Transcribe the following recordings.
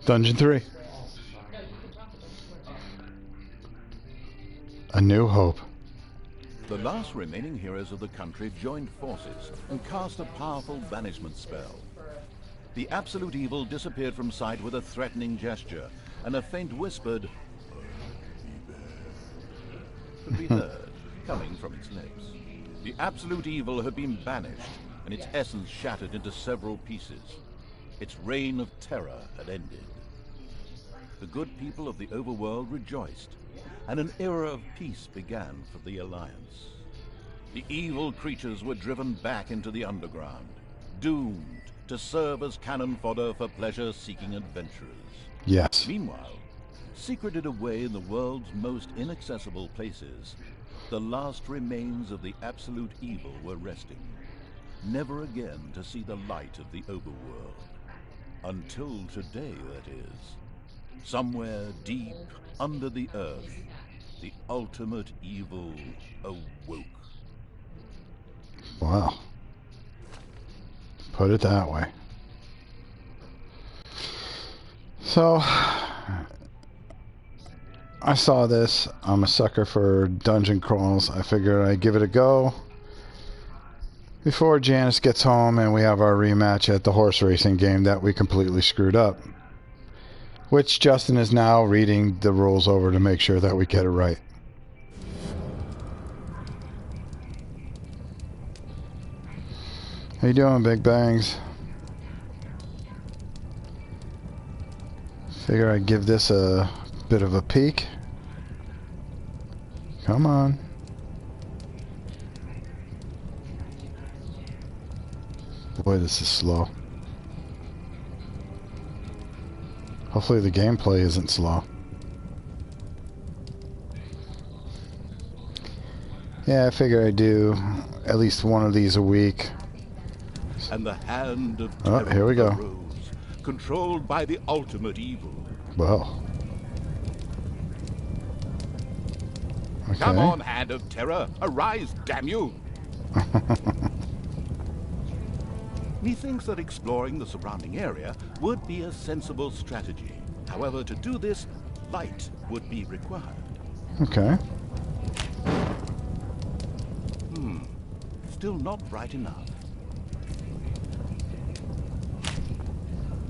Dungeon 3. A New Hope. The last remaining heroes of the country joined forces and cast a powerful banishment spell. The absolute evil disappeared from sight with a threatening gesture, and a faint whispered could be heard coming from its lips. The absolute evil had been banished, and its essence shattered into several pieces. Its reign of terror had ended. The good people of the overworld rejoiced, and an era of peace began for the Alliance. The evil creatures were driven back into the underground, doomed to serve as cannon fodder for pleasure-seeking adventurers. Yes. Meanwhile, secreted away in the world's most inaccessible places, the last remains of the absolute evil were resting, never again to see the light of the overworld. Until today, that is. Somewhere deep under the earth, the ultimate evil awoke. Wow. Put it that way. So, I saw this. I'm a sucker for dungeon crawls. I figured I'd give it a go before Janice gets home and we have our rematch at the horse racing game that we completely screwed up. Which Justin is now reading the rules over to make sure that we get it right. How you doing, Big Bangs? Figure I'd give this a bit of a peek. Come on. Boy, this is slow. Hopefully the gameplay isn't slow. Yeah, I figure I'd do at least one of these a week. And the hand of Oh, here we go. arose, controlled by the ultimate evil. Well. Okay. Come on, hand of terror, arise, damn you! Methinks that exploring the surrounding area would be a sensible strategy. However, to do this, light would be required. Okay. Still not bright enough.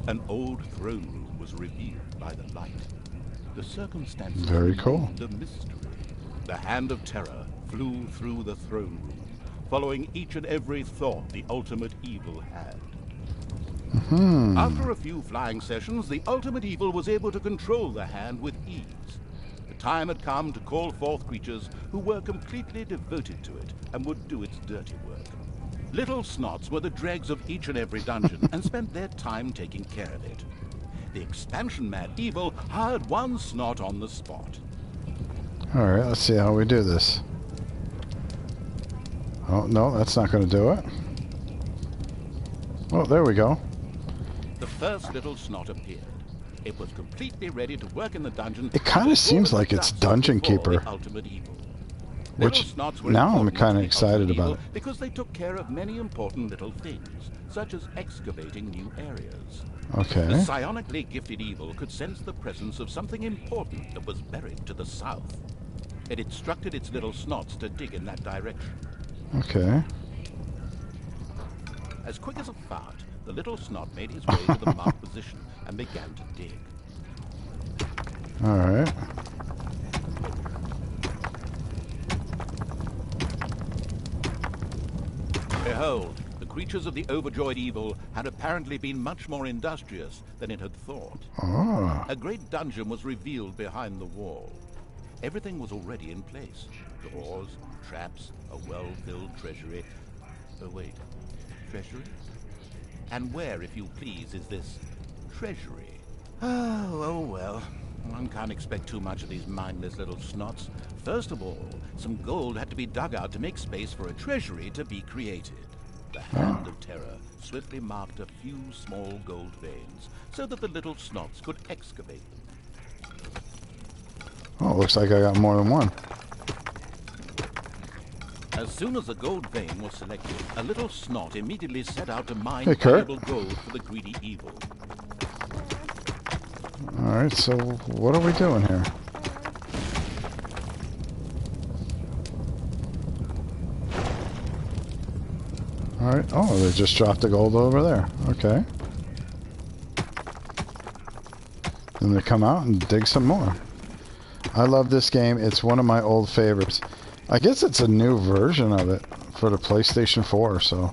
An old throne room was revealed by the light. The circumstances Very cool. remained a mystery. The hand of terror flew through the throne room, following each and every thought the ultimate evil had. After a few flying sessions, the ultimate evil was able to control the hand with ease. The time had come to call forth creatures who were completely devoted to it and would do its dirty work. Little snots were the dregs of each and every dungeon and spent their time taking care of it. The expansion-mad evil hired one snot on the spot. Alright, let's see how we do this. Oh, no, that's not going to do it. Oh, there we go. The first little snot appeared. It was completely ready to work in the dungeon. It kind of seems like it's Dungeon Keeper. The ultimate evil. Which, Little snots were now I'm important kind to of the excited ultimate about evil it. because they took care of many important little things, such as excavating new areas. The Okay. psionically gifted evil could sense the presence of something important that was buried to the south. It instructed its little snots to dig in that direction. Okay. As quick as a fart, the little snot made his way to the marked position and began to dig. Alright. Behold, the creatures of the overjoyed evil had apparently been much more industrious than it had thought. Oh. A great dungeon was revealed behind the wall. Everything was already in place. Doors, traps, a well-filled treasury. Oh wait, treasury? And where, if you please, is this treasury? Oh well. One can't expect too much of these mindless little snots. First of all, some gold had to be dug out to make space for a treasury to be created. The hand of terror swiftly marked a few small gold veins so that the little snots could excavate them. Oh, looks like I got more than one. As soon as the gold vein was selected, a little snot immediately set out to mine Hey, Kurt. valuable gold for the greedy evil. Alright, so what are we doing here? Alright, oh, they just dropped the gold over there. Okay. Then they come out and dig some more. I love this game. It's one of my old favorites. I guess it's a new version of it for the PlayStation 4, so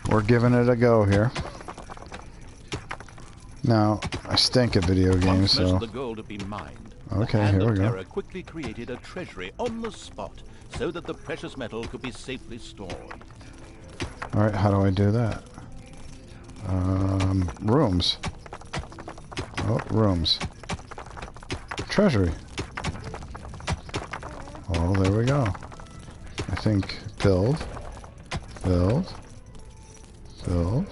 we're giving it a go here. Now, I stink at video games, so... Most of the gold had been mined. Okay, the Hand here we of go. Terror quickly created a treasury on the spot so that the precious metal could be safely stored. Alright, how do I do that? Rooms. Oh, rooms. Treasury. Oh, there we go. I think build. Build. Build.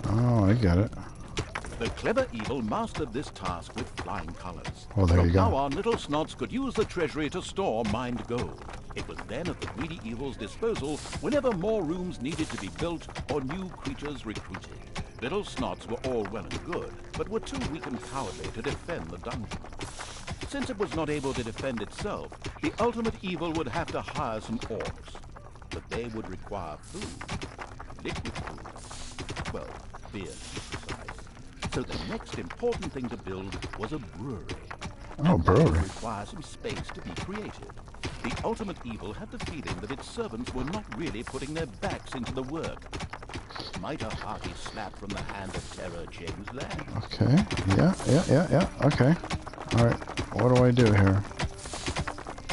Oh, I get it. The clever evil mastered this task with flying colors. Oh, there you go. From now on, little snots could use the treasury to store mined gold. It was then at the greedy evil's disposal whenever more rooms needed to be built or new creatures recruited. Little snots were all well and good, but were too weak and cowardly to defend the dungeon. Since it was not able to defend itself, the ultimate evil would have to hire some orcs. But they would require food. Liquid food. Well, beer to be precise. So the next important thing to build was a brewery. Oh, brewery. That would require some space to be created. The ultimate evil had the feeling that its servants were not really putting their backs into the work. Might a hearty slap from the Hand of Terror change that? Okay. Yeah. Okay. Alright, what do I do here?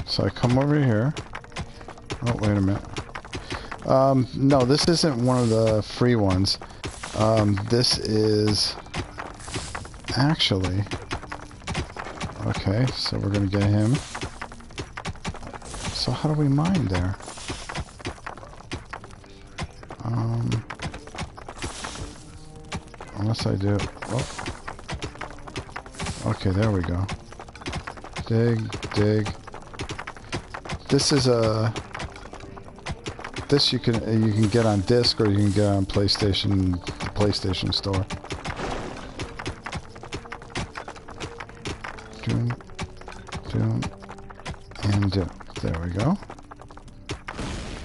So I come over here. Oh, wait a minute. No, this isn't one of the free ones. This is... Actually... Okay, so we're gonna get him. So how do we mine there? Unless I do... Oh. Okay, there we go. Dig. This is a... This you can get on disc or you can get on PlayStation, the PlayStation Store. Doom, and doom. There we go.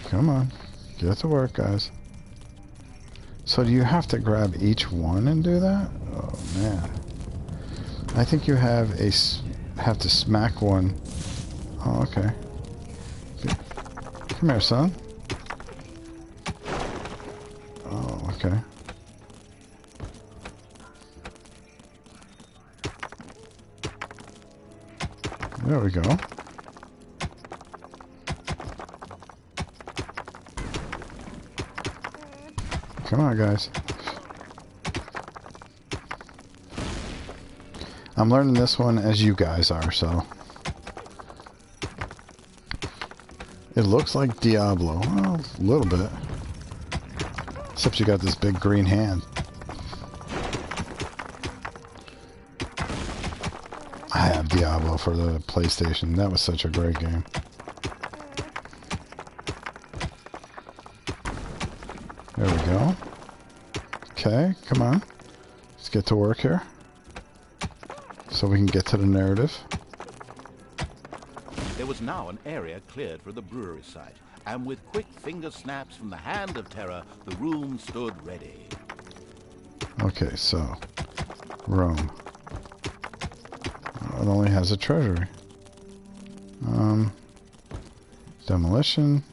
Come on, get to work, guys. So do you have to grab each one and do that? Oh man, I think you have to smack one. Oh, okay. Come here, son. Oh, okay. There we go. Come on, guys. I'm learning this one as you guys are, so. It looks like Diablo. Well, a little bit. Except you got this big green hand. I have Diablo for the PlayStation. That was such a great game. There we go. Okay, come on. Let's get to work here. So we can get to the narrative. There was now an area cleared for the brewery site, and with quick finger snaps from the Hand of Terror, the room stood ready. Okay, so Rome. It only has a treasury. Demolition.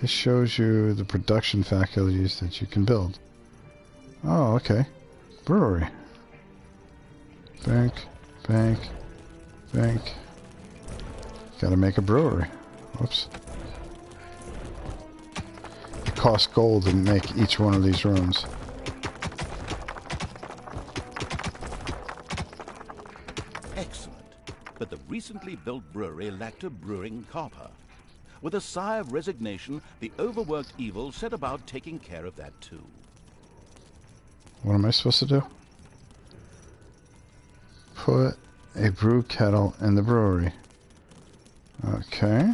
This shows you the production faculties that you can build. Oh, okay. Brewery. Bank. Gotta make a brewery. Whoops. It costs gold to make each one of these rooms. Excellent. But the recently built brewery lacked a brewing copper. With a sigh of resignation, the overworked evil set about taking care of that too. What am I supposed to do? put a brew kettle in the brewery. Okay.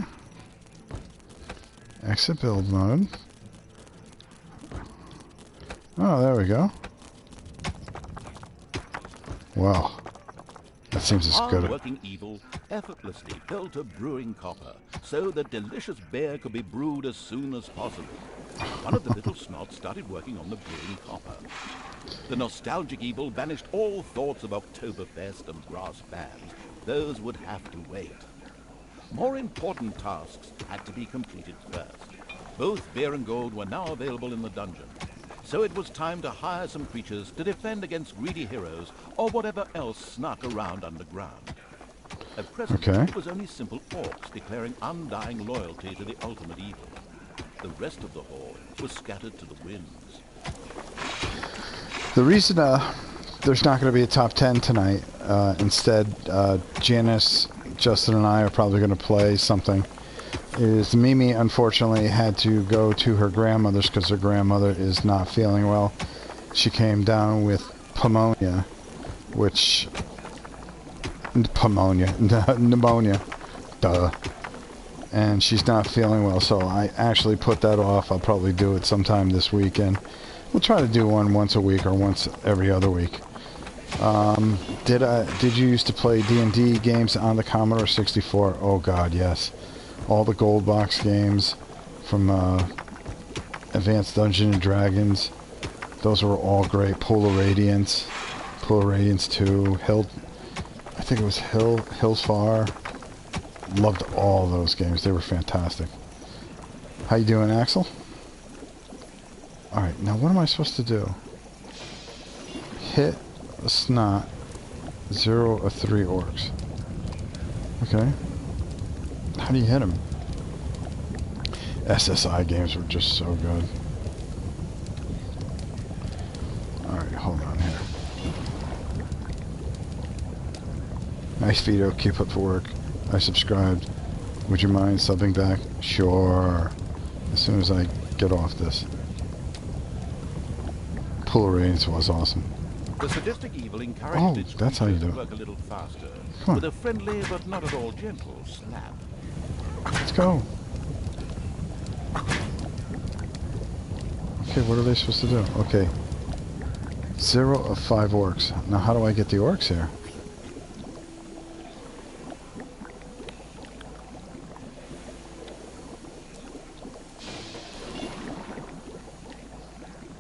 Exit build mode. Oh, there we go. Well, that seems as good. Hard-working Evil effortlessly built a brewing copper so that delicious beer could be brewed as soon as possible. One of the little snots started working on the brewing copper. The nostalgic Evil banished all thoughts of Oktoberfest and brass bands. Those would have to wait. More important tasks had to be completed first. Both beer and gold were now available in the dungeon, so it was time to hire some creatures to defend against greedy heroes or whatever else snuck around underground. At present, it was only simple orcs declaring undying loyalty to the ultimate evil. The rest of the horde was scattered to the winds. The reason there's not going to be a top 10 tonight, instead Janice, Justin, and I are probably going to play something, is Mimi unfortunately had to go to her grandmother's because her grandmother is not feeling well. She came down with pneumonia, pneumonia, duh. And she's not feeling well, so I actually put that off. I'll probably do it sometime this weekend. We'll try to do one once a week or once every other week. Did you used to play D&D games on the Commodore 64? Oh God, yes. All the gold box games from Advanced Dungeons and Dragons. Those were all great. Pool of Radiance 2, I think it was Hills Far. Loved all those games. They were fantastic. How you doing, Axel? Alright, now what am I supposed to do? Hit a snot 0 of 3 orcs. Okay. How do you hit them? SSI games were just so good. Alright, hold on here. Nice Vito, keep up the work. I subscribed. Would you mind subbing back? Sure. As soon as I get off this. Pool of Radiance was awesome. The sadistic Evil encouraged its that's how you do to it. work a little faster, Come on. with a friendly but not at all gentle slap. Let's go. Okay, what are they supposed to do? Okay. 0 of 5 orcs. Now how do I get the orcs here?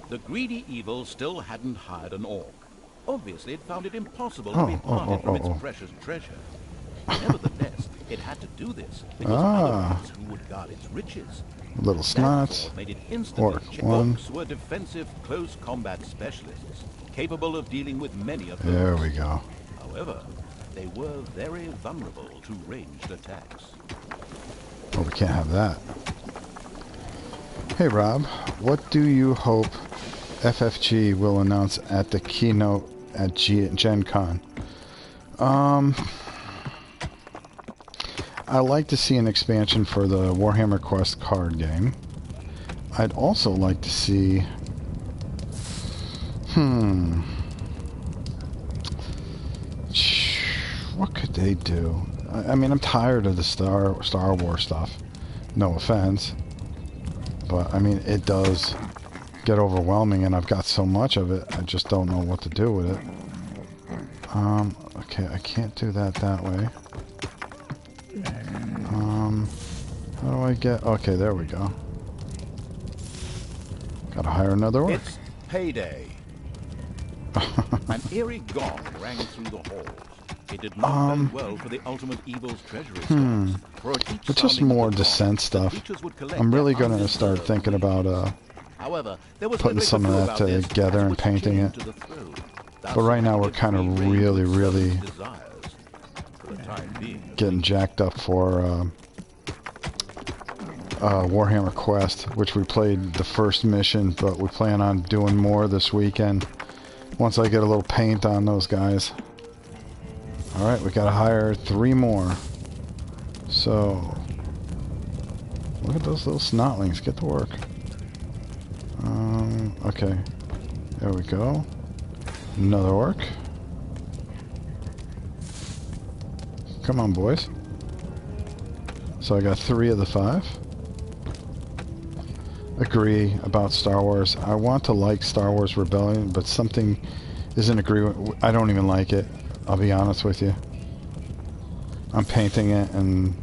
The greedy Evil still hadn't hired an orc. Obviously, it found it impossible to be parted from its precious treasure. Nevertheless, it had to do this because otherwise who would guard its riches? Little snots. That made it instantly Orc 1. orcs were defensive close combat specialists, capable of dealing with many of those. There we go. However, they were very vulnerable to ranged attacks. Oh, we can't have that. Hey Rob, what do you hope FFG will announce at the keynote at Gen Con? I'd like to see an expansion for the Warhammer Quest card game. I'd also like to see... What could they do? I mean, I'm tired of the Star Wars stuff. No offense. But, I mean, it does get overwhelming, and I've got so much of it, I just don't know what to do with it. Okay, I can't do that way. How do I get... Okay, there we go. Gotta hire another orc. It's payday. An eerie gong rang through the halls. It did not bode well for the ultimate evil's treasury stores. For at each But just sounding of more the Descent gong, stuff. the creatures would collect I'm really their gonna start undeserved thinking about However, there was putting little some of to do that about this, together as and was painting chained it. to the throne. Thus, But right now we're it kind of free rein really with selfish desires. For the time being, getting jacked up for Warhammer Quest, which we played the first mission, but we plan on doing more this weekend once I get a little paint on those guys. Alright, we gotta hire 3 more. So, look at those little snotlings. Get to work. Okay. There we go. Another orc. Come on, boys. So I got 3 of the 5. Agree about Star Wars. I want to like Star Wars Rebellion, but something isn't agreeing. I don't even like it. I'll be honest with you. I'm painting it and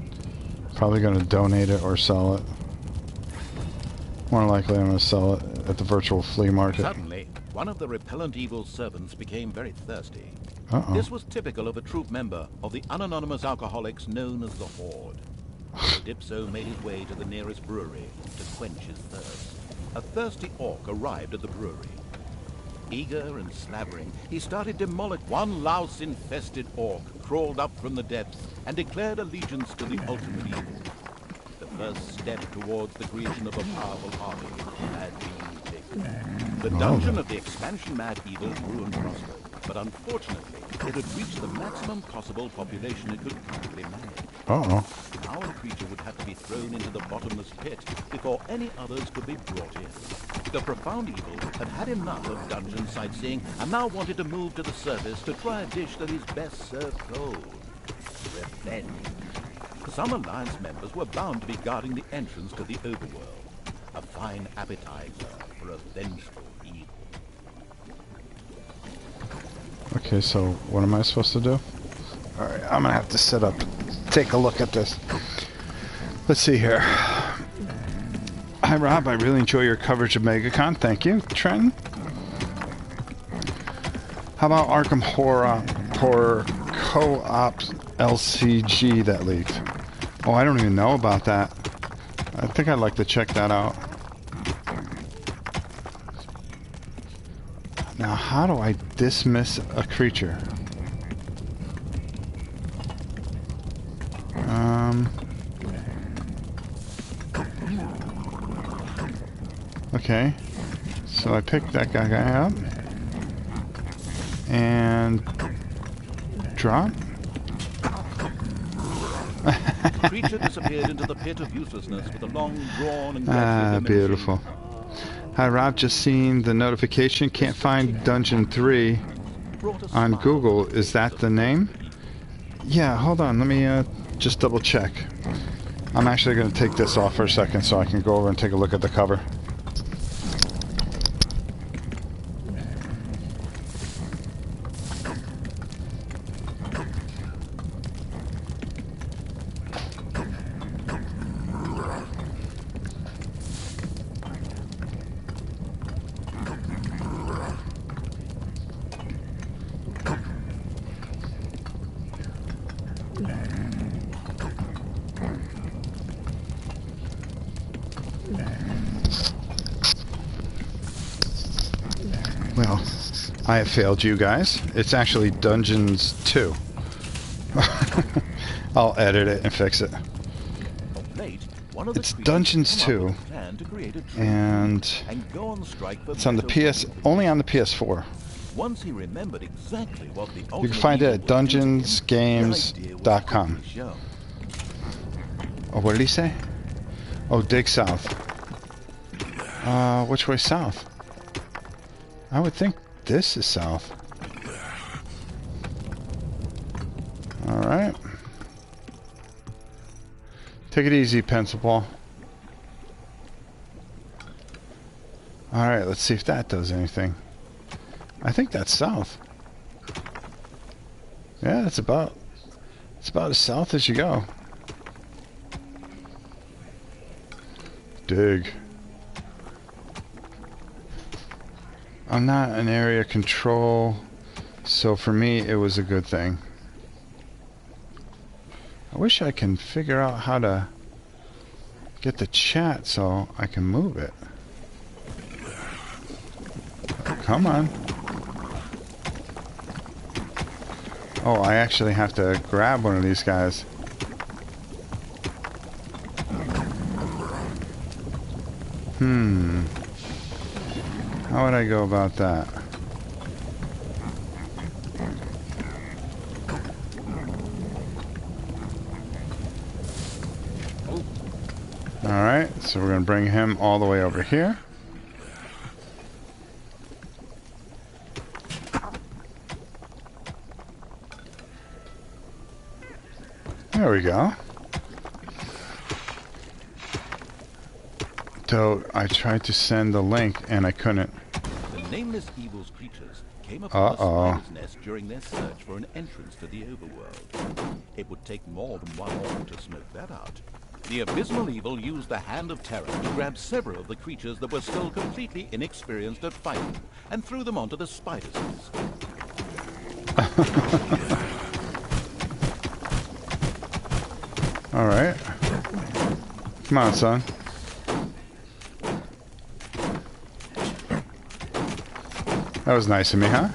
probably going to donate it or sell it. More likely I'm going to sell it at the virtual flea market. Suddenly, one of the repellent evil servants became very thirsty. Uh-oh. This was typical of a troop member of the unanonymous alcoholics known as the Horde. Dipso made his way to the nearest brewery to quench his thirst. A thirsty orc arrived at the brewery. Eager and slavering, he started demolishing. One louse-infested orc crawled up from the depths and declared allegiance to the ultimate evil. The first step towards the creation of a powerful army had been taken. The dungeon of the expansion-mad evil grew and prospered, but unfortunately, it had reached the maximum possible population it could currently manage. Uh-oh. Now the creature would have to be thrown into the bottomless pit before any others could be brought in. The profound evil had had enough of dungeon sightseeing and now wanted to move to the surface to try a dish that is best served cold. Revenge. Some Alliance members were bound to be guarding the entrance to the overworld. A fine appetizer for a vengeful evil. Okay, so what am I supposed to do? Alright, I'm gonna have to set up, take a look at this. Let's see here. Hi Rob, I really enjoy your coverage of MegaCon. Thank you, Trenton. How about Arkham Horror Co-op LCG that leaked? Oh, I don't even know about that. I think I'd like to check that out. Now, how do I dismiss a creature? Okay. So I picked that guy up. And drop. The creature disappeared into the pit of uselessness with a long, drawn, and beautiful. Hi Rob, just seen the notification. Can't find Dungeon 3 on Google. Is that the name? Yeah, hold on. Let me just double check. I'm actually going to take this off for a second so I can go over and take a look at the cover. Well, I have failed you guys. It's actually Dungeons 2. I'll edit it and fix it. It's Dungeons 2, and it's on the PS, only on the PS4. Once he remembered exactly what the you can find it at dungeonsgames.com. Oh, what did he say? Oh, dig south. Which way south? I would think this is south. Alright. Take it easy, Pencil Ball. Alright, let's see if that does anything. I think that's south. Yeah, it's about as south as you go. Dig. I'm not an area control, so for me it was a good thing. I wish I can figure out how to get the chat so I can move it. Come on. Oh, I actually have to grab one of these guys. How would I go about that? Alright, so we're going to bring him all the way over here. There we go. Though I tried to send the link and I couldn't. The nameless evil's creatures came upon the spider's nest during their search for an entrance to the overworld. It would take more than one orc to smoke that out. The abysmal evil used the Hand of Terror to grab several of the creatures that were still completely inexperienced at fighting and threw them onto the spider's nest. Alright. Come on, son. That was nice of me, huh?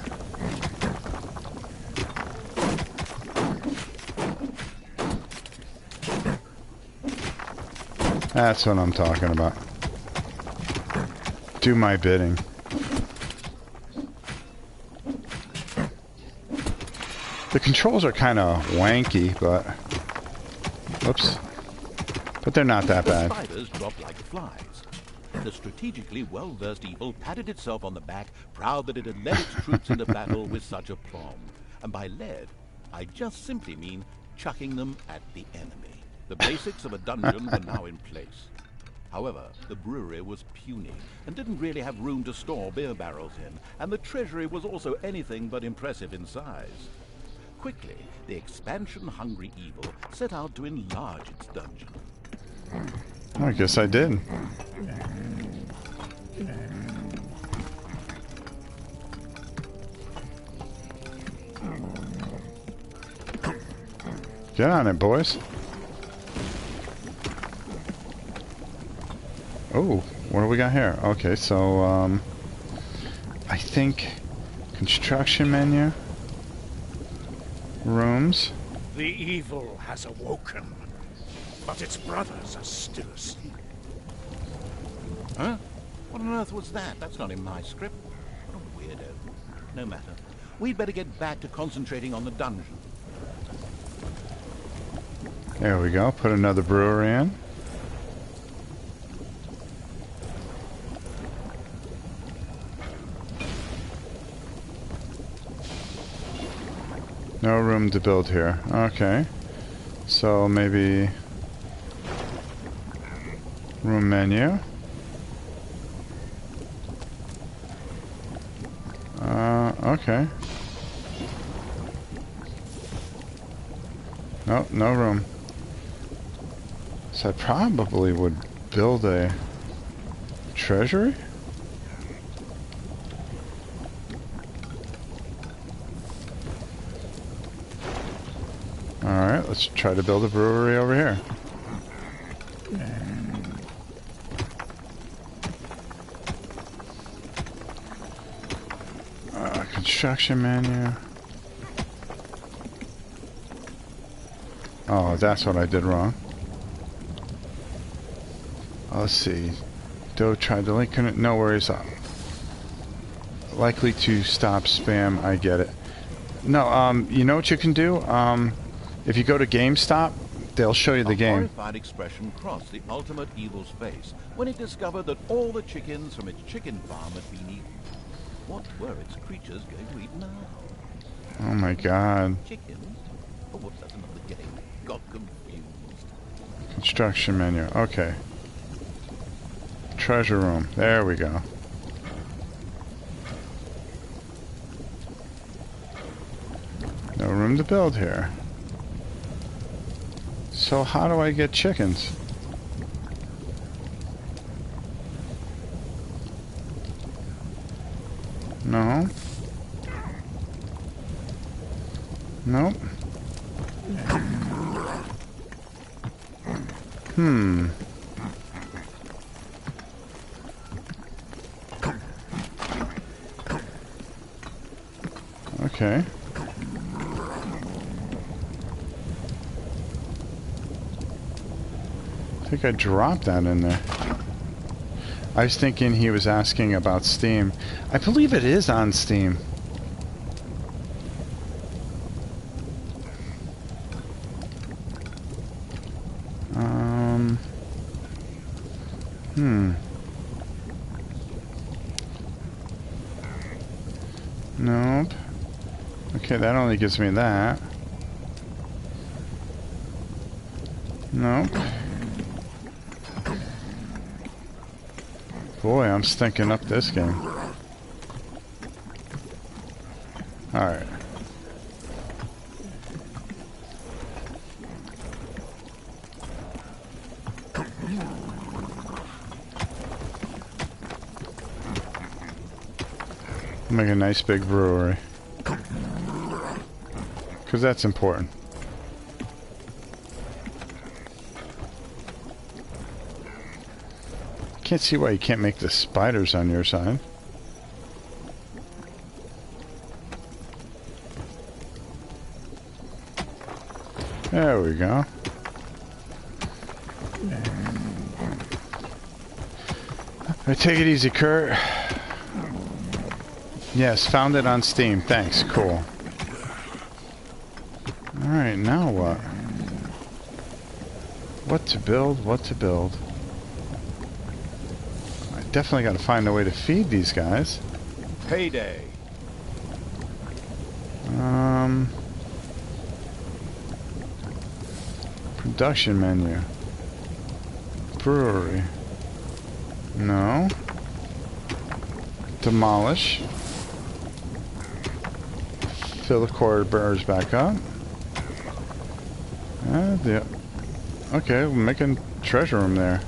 That's what I'm talking about. Do my bidding. The controls are kind of wanky, but... Whoops. But they're not that bad. The spiders dropped like flies. The strategically well-versed evil patted itself on the back, proud that it had led its troops into battle with such aplomb. And by led, I just simply mean chucking them at the enemy. The basics of a dungeon were now in place. However, the brewery was puny and didn't really have room to store beer barrels in, and the treasury was also anything but impressive in size. Quickly, the expansion-hungry evil set out to enlarge its dungeon. I guess I did. Get on it, boys. Oh, what do we got here? Okay, so, I think construction menu, rooms. The evil has awoken, but its brothers are still asleep. Huh? What on earth was that? That's not in my script. What a weirdo. No matter. We'd better get back to concentrating on the dungeon. There we go. Put another brewery in. No room to build here. Okay. So maybe room menu. Okay. Nope, no room. So I probably would build a treasury? Alright, let's try to build a brewery over here. Construction menu. Oh, that's what I did wrong. Let's see. Doe tried to link. No worries. Likely to stop spam. I get it. No, you know what you can do? If you go to GameStop, they'll show you the game. A horrified expression crossed the ultimate evil's face when it discovered that all the chickens from its chicken farm had been eaten. What were its creatures going to eat now? Oh my god. Chickens? Oh, whoops, that's another game. Got confused. Construction menu. Okay. Treasure room. There we go. No room to build here. So how do I get chickens? No. Nope. Okay. I think I dropped that in there. I was thinking he was asking about Steam. I believe it is on Steam. Nope. Okay, that only gives me that. Nope. Boy, I'm stinking up this game. Alright. Make a nice big brewery. Because that's important. Can't see why you can't make the spiders on your side. There we go. Alright, take it easy, Kurt. Yes, found it on Steam. Thanks. Cool. Alright, now what? What to build? What to build? I definitely got to find a way to feed these guys. Payday. Production menu. Brewery. No. Demolish. Fill the corridors back up. Okay, we're making treasure room there.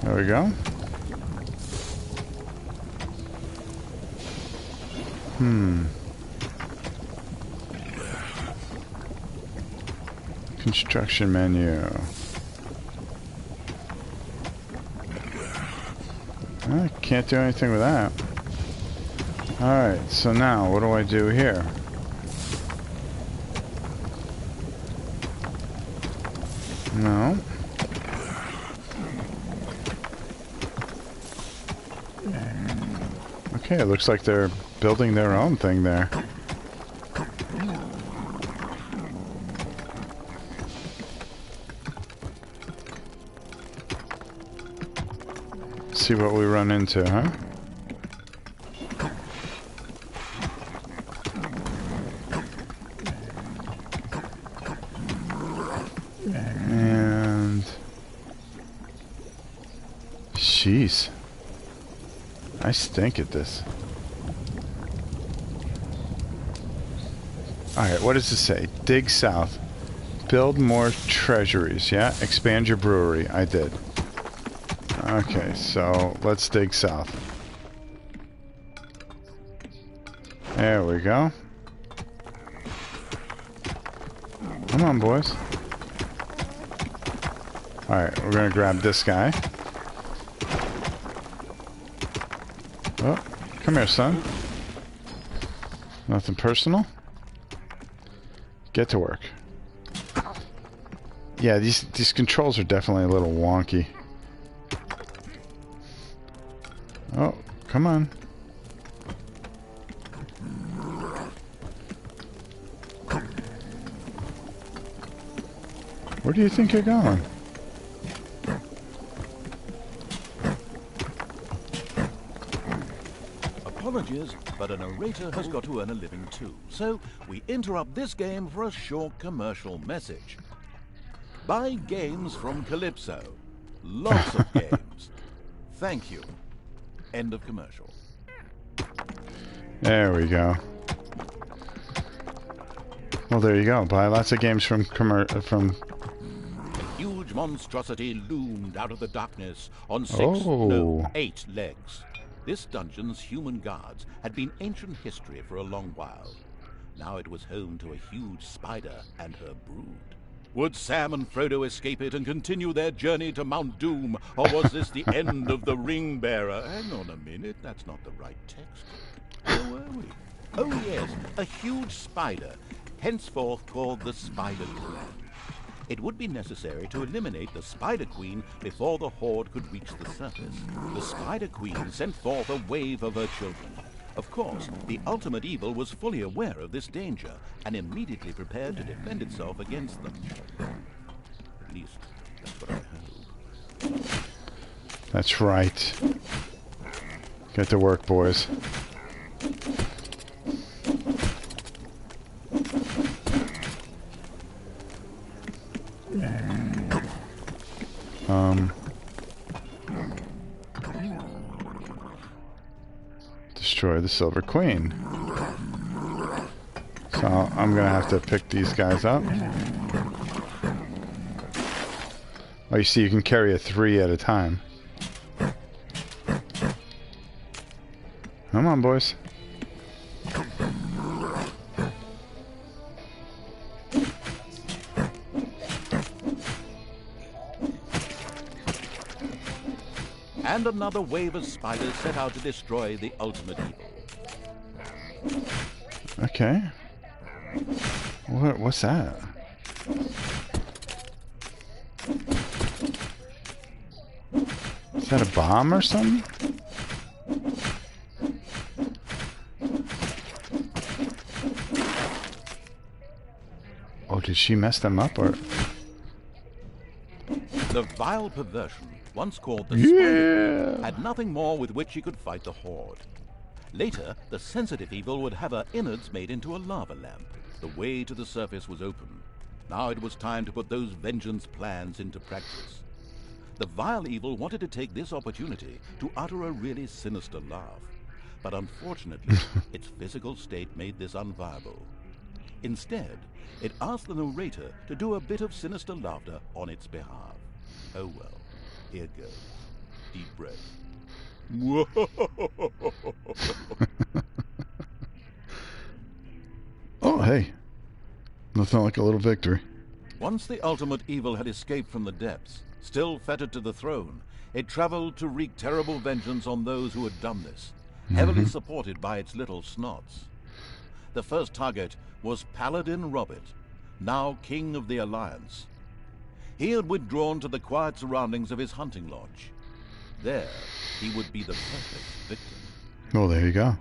There we go. Construction menu. I can't do anything with that. Alright, so now what do I do here? No. Okay, it looks like they're building their own thing there. See what we run into, huh? And... jeez. I stink at this. Alright, what does it say? Dig south. Build more treasuries, yeah? Expand your brewery. I did. Okay, so let's dig south. There we go. Come on, boys. Alright, we're gonna grab this guy. Oh, come here, son. Nothing personal. Get to work. Yeah, these controls are definitely a little wonky. Oh, come on. Where do you think you're going? Apologies, but a narrator has got to earn a living too. So we interrupt this game for a short commercial message. Buy games from Calypso. Lots of games. Thank you. End of commercial. There we go. Well, there you go. Buy lots of games from A huge monstrosity loomed out of the darkness on 8 legs. This dungeon's human guards had been ancient history for a long while. Now it was home to a huge spider and her brood. Would Sam and Frodo escape it and continue their journey to Mount Doom, or was this the end of the Ring Bearer? Hang on a minute, that's not the right text. Where were we? Oh yes, a huge spider, henceforth called the Spider Queen. It would be necessary to eliminate the Spider Queen before the Horde could reach the surface. The Spider Queen sent forth a wave of her children. Of course, the ultimate evil was fully aware of this danger and immediately prepared to defend itself against them. At least, that's what I hope. That's right. Get to work, boys. Destroy the Silver Queen. So I'm gonna have to pick these guys up. Oh, you see, you can carry a 3 at a time. Come on, boys. And another wave of spiders set out to destroy the ultimate evil. Okay. What's that? Is that a bomb or something? Oh, did she mess them up or? The vile perversion, once called the Yeah. Spider, had nothing more with which he could fight the Horde. Later, the sensitive evil would have her innards made into a lava lamp. The way to the surface was open. Now it was time to put those vengeance plans into practice. The vile evil wanted to take this opportunity to utter a really sinister laugh. But unfortunately, its physical state made this unviable. Instead, it asked the narrator to do a bit of sinister laughter on its behalf. Oh well, here goes. Deep breath. Oh, hey. Nothing like a little victory. Once the ultimate evil had escaped from the depths, still fettered to the throne, it traveled to wreak terrible vengeance on those who had done this, heavily supported by its little snots. The first target was Paladin Robert, now King of the Alliance. He had withdrawn to the quiet surroundings of his hunting lodge. There, he would be the perfect victim. Well, there you go.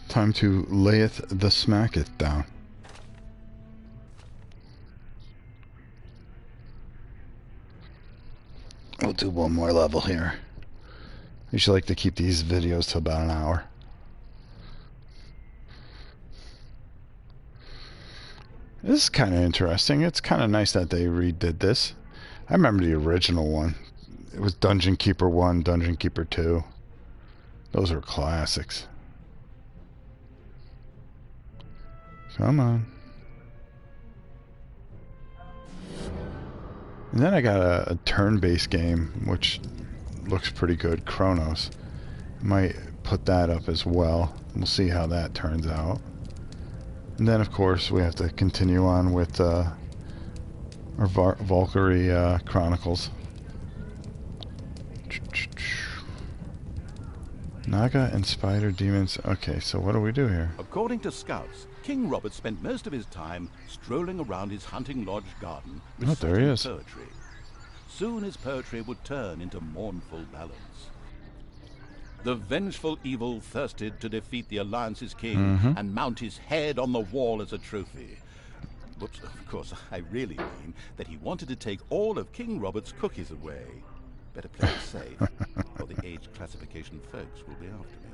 Time to layeth the smacketh down. We'll do one more level here. I usually like to keep these videos to about an hour. This is kind of interesting. It's kind of nice that they redid this. I remember the original one. It was Dungeon Keeper 1, Dungeon Keeper 2. Those were classics. Come on. And then I got a turn-based game, which looks pretty good, Chronos. Might put that up as well. We'll see how that turns out. And then, of course, we have to continue on with our Valkyrie Chronicles. Naga and spider demons. Okay, so what do we do here? According to scouts, King Robert spent most of his time strolling around his hunting lodge garden there he reciting is. poetry. Soon his poetry would turn into mournful ballads. The vengeful evil thirsted to defeat the Alliance's king and mount his head on the wall as a trophy. Whoops, of course, I really mean that he wanted to take all of King Robert's cookies away. Better play it safe, or the age classification folks will be after me.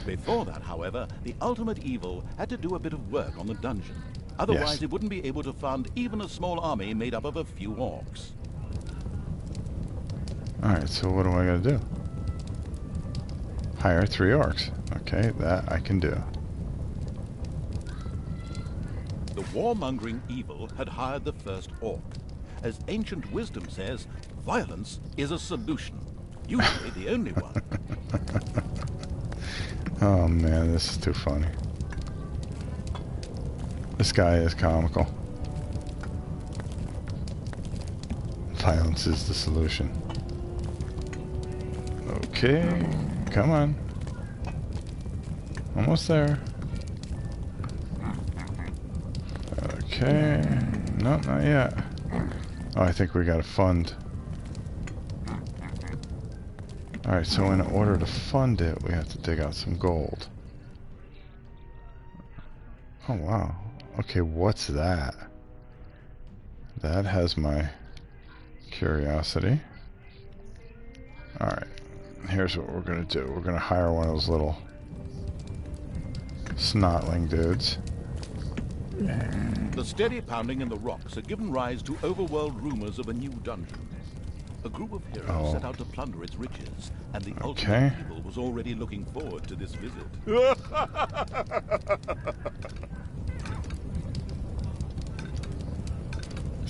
Before that, however, the ultimate evil had to do a bit of work on the dungeon. Otherwise, Yes. it wouldn't be able to fund even a small army made up of a few orcs. Alright, so what do I gotta do? Hire 3 orcs. Okay, that I can do. The warmongering evil had hired the first orc. As ancient wisdom says, violence is a solution. Usually the only one. Oh man, this is too funny. This guy is comical. Violence is the solution. Okay, come on. Almost there. Okay, no, not yet. Oh, I think we gotta fund. Alright, so in order to fund it, we have to dig out some gold. Oh, wow. Okay, what's that? That has my curiosity. Alright, Here's what we're gonna do. We're gonna hire one of those little snotling dudes. The steady pounding in the rocks had given rise to overworld rumors of a new dungeon. A group of heroes set out to plunder its riches, and the ultimate evil was already looking forward to this visit.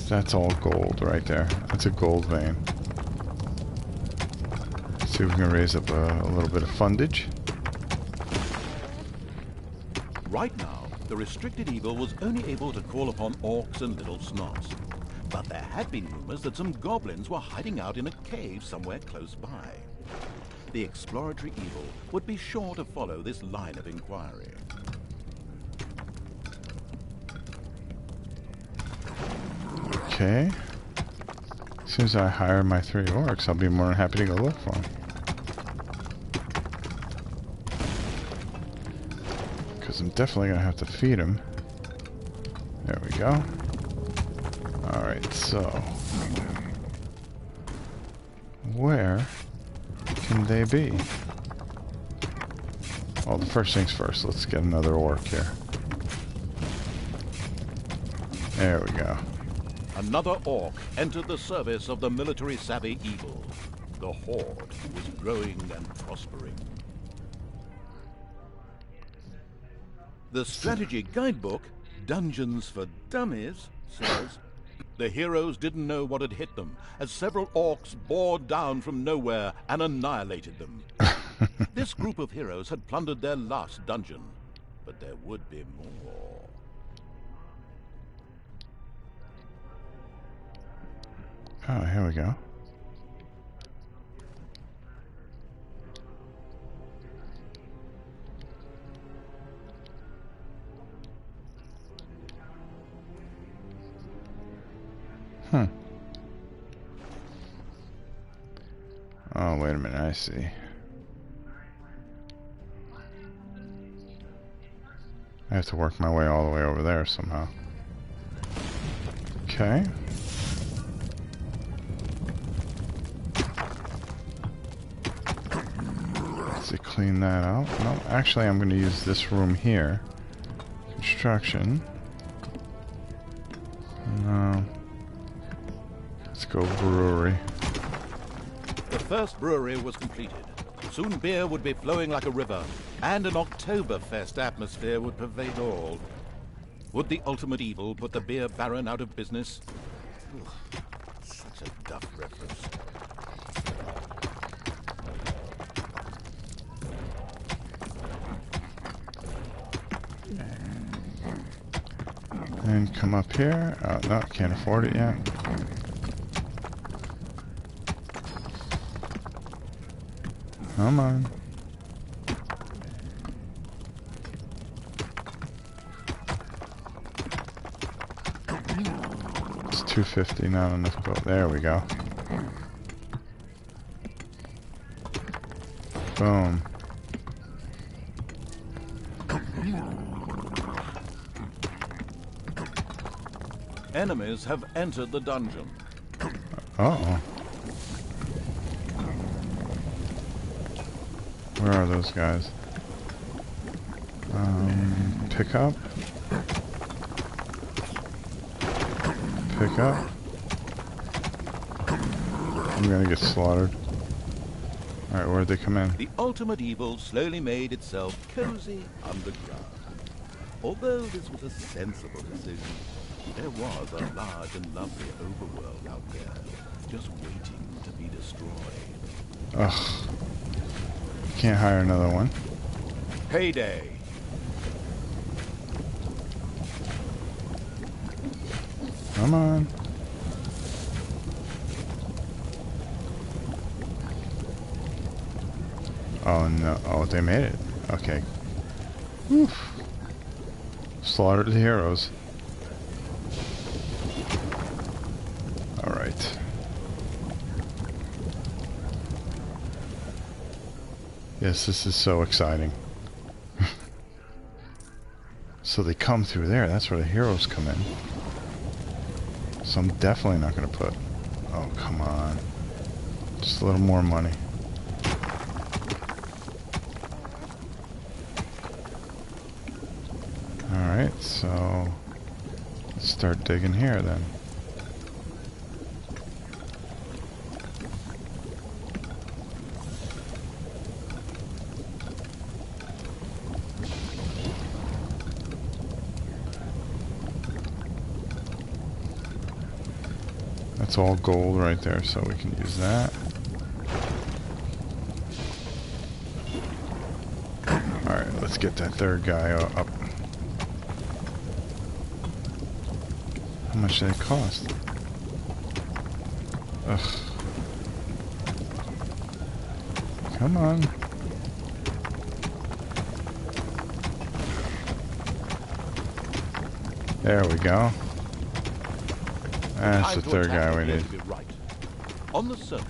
That's all gold right there. That's a gold vein. See if we can raise up a little bit of fundage. Right now, the restricted evil was only able to call upon orcs and little snots. But there had been rumors that some goblins were hiding out in a cave somewhere close by. The exploratory evil would be sure to follow this line of inquiry. Okay. As soon as I hire my 3 orcs, I'll be more than happy to go look for them. Because I'm definitely going to have to feed them. There we go. Alright, so... where can they be? Well, the first things first. Let's get another orc here. There we go. Another orc entered the service of the military-savvy evil. The horde was growing and prospering. The strategy guidebook, Dungeons for Dummies, says the heroes didn't know what had hit them, as several orcs bore down from nowhere and annihilated them. This group of heroes had plundered their last dungeon, but there would be more. Oh, here we go. Oh, wait a minute, I see. I have to work my way all the way over there somehow. Okay. Let's clean that out. No, actually I'm going to use this room here. Construction. No. Let's go brewery. The first brewery was completed. Soon beer would be flowing like a river, and an Oktoberfest atmosphere would pervade all. Would the ultimate evil put the beer baron out of business? Ugh, such a duff reference. And come up here. Oh, no, can't afford it yet. Come on. It's 250, not enough gold. There we go. Boom. Enemies have entered the dungeon. Uh-oh. Where are those guys? Pick up. Pick up. I'm gonna get slaughtered. Alright, where'd they come in? The ultimate evil slowly made itself cozy underground. Although this was a sensible decision, there was a large and lovely overworld out there, just waiting to be destroyed. Ugh. Can't hire another one. Payday! Come on. Oh no. Oh, they made it. Okay. Oof. Slaughtered the heroes. Alright. Yes, this is so exciting. So they come through there. That's where the heroes come in. So I'm definitely not going to put... Oh, come on. Just a little more money. so let's start digging here then. That's all gold right there, so we can use that. Alright, let's get that third guy up. How much did it cost? Ugh. Come on. There we go. That's the third guy we need. Right. On the surface,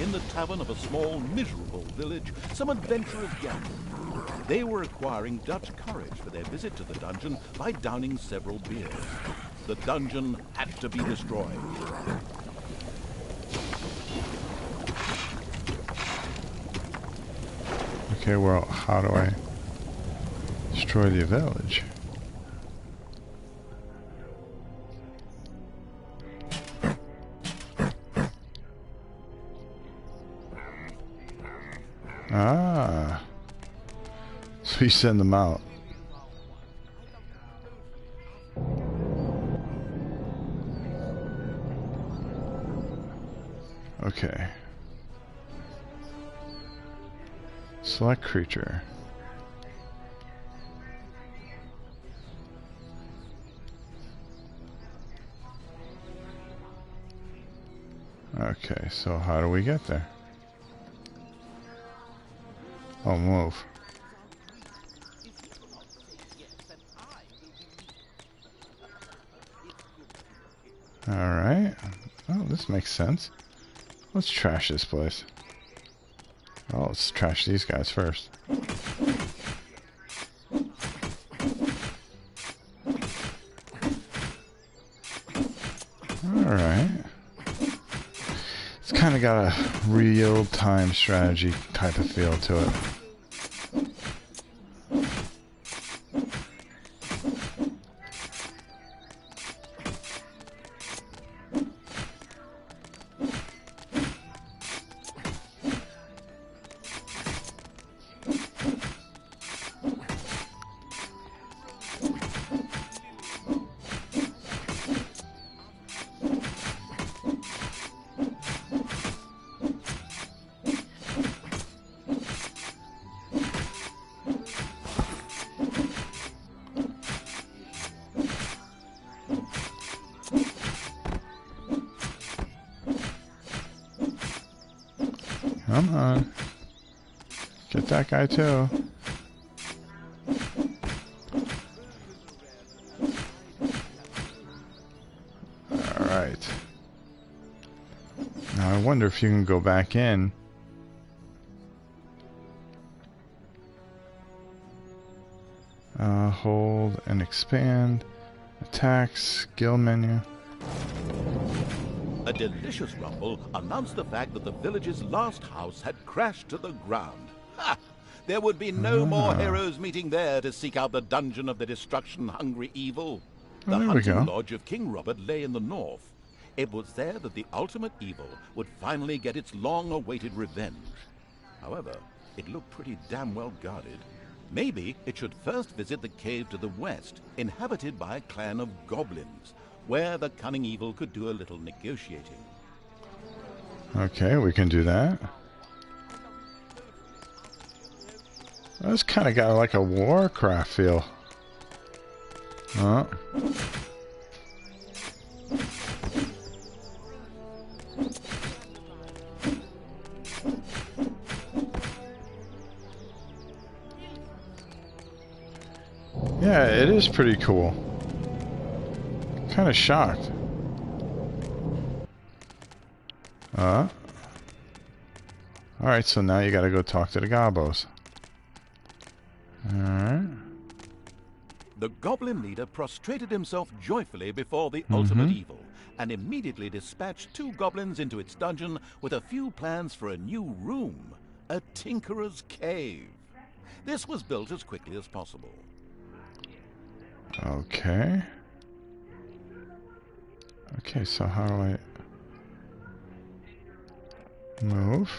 in the tavern of a small, miserable village, some adventurers gathered. They were acquiring Dutch courage for their visit to the dungeon by downing several beers. The dungeon had to be destroyed. Okay, well, how do I destroy the village? Ah. So you send them out. Okay. Select creature. Okay, so how do we get there? Oh, move. Alright. Oh, this makes sense. Let's trash this place. Oh, let's trash these guys first. Alright. It's kind of got a real-time strategy type of feel to it. Come on. Get that guy too. Alright. Now I wonder if you can go back in. Hold and expand. Attacks, skill menu. A delicious rumble announced the fact that the village's last house had crashed to the ground. Ha! There would be no more heroes meeting there to seek out the dungeon of the destruction-hungry evil. The hunting lodge of King Robert lay in the north. It was there that the ultimate evil would finally get its long-awaited revenge. However, it looked pretty damn well guarded. Maybe it should first visit the cave to the west, inhabited by a clan of goblins, where the cunning evil could do a little negotiating. Okay, we can do that. That's kind of got like a Warcraft feel. Huh? Yeah, it is pretty cool. Kind of shocked. Alright, so now you gotta go talk to the gobos. Alright. The goblin leader prostrated himself joyfully before the ultimate evil, and immediately dispatched 2 goblins into its dungeon with a few plans for a new room, a tinkerer's cave. This was built as quickly as possible. Okay. Okay, so how do I move?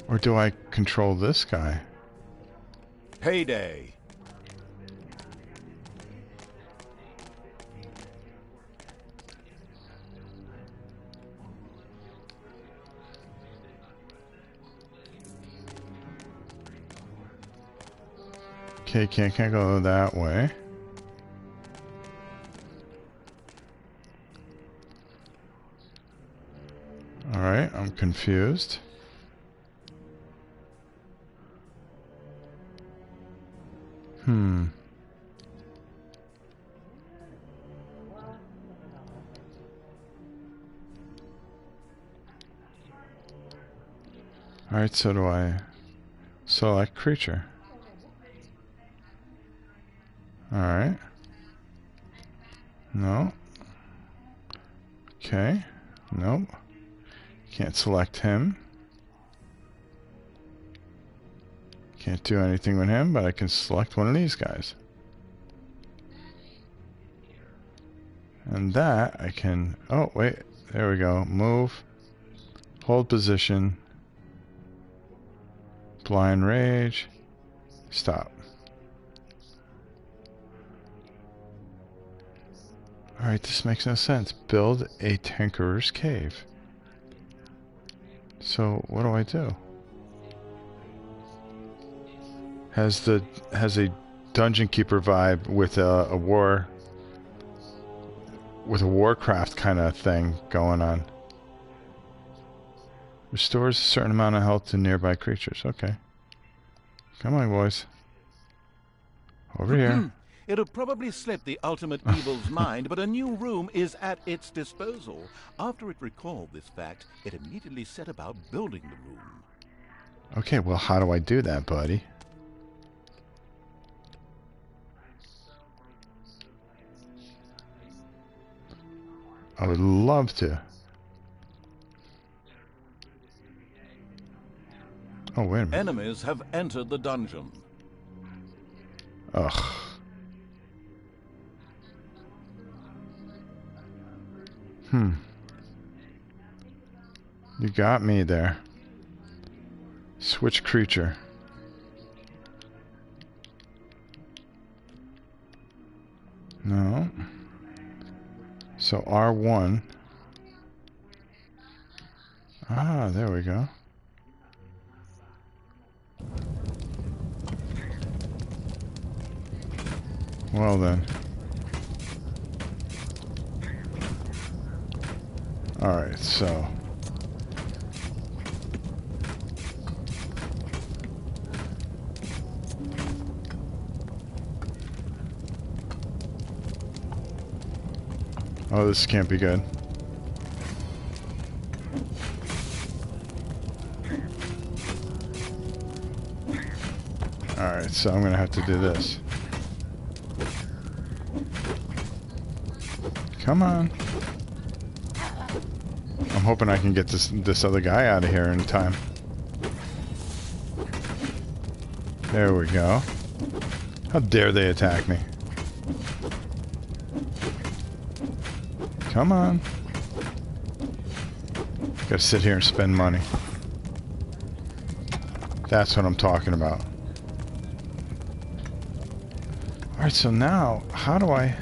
Or do I control this guy? Payday. Okay, can't go that way. Alright, I'm confused. Alright, so do I select creature? Alright. No. Okay. Nope. Can't select him. Can't do anything with him, but I can select one of these guys. And that I can... Oh, wait. There we go. Move. Hold position. Blind Rage. Stop. Alright, this makes no sense. Build a Tinkerer's Cave. So, what do I do? Has a Dungeon Keeper vibe with a Warcraft kind of thing going on. Restores a certain amount of health to nearby creatures. Okay. Come on, boys. Over here. It'll probably slip the ultimate evil's mind, but a new room is at its disposal. After it recalled this fact, it immediately set about building the room. Okay, well, how do I do that, buddy? I would love to. Oh, wait a minute. Enemies have entered the dungeon. Ugh. You got me there. Switch creature. No. So R1. Ah, there we go. Well then. Alright, so. Oh, this can't be good. Alright, so I'm gonna have to do this. Come on. I'm hoping I can get this other guy out of here in time. There we go. How dare they attack me? Come on. Gotta sit here and spend money. That's what I'm talking about. Alright, so now, how do I...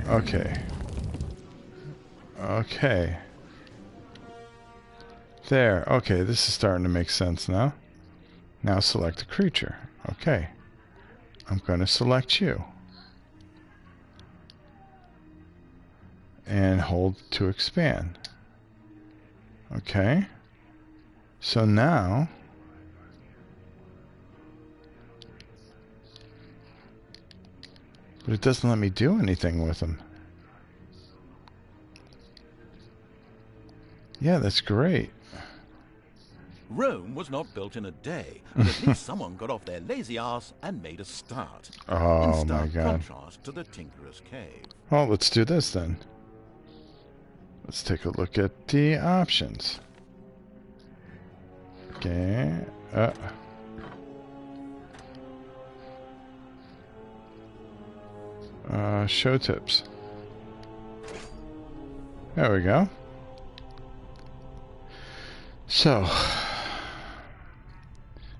Okay. Okay. There. Okay, this is starting to make sense now. Now select a creature. Okay. I'm going to select you. And hold to expand. Okay. So now... But it doesn't let me do anything with them. Yeah, that's great. Rome was not built in a day, but at least someone got off their lazy ass and made a start. Oh in my stark god. contrast to the Tinkerer's Cave. Well, let's do this then. Let's take a look at the options. Okay. show tips. There we go. So,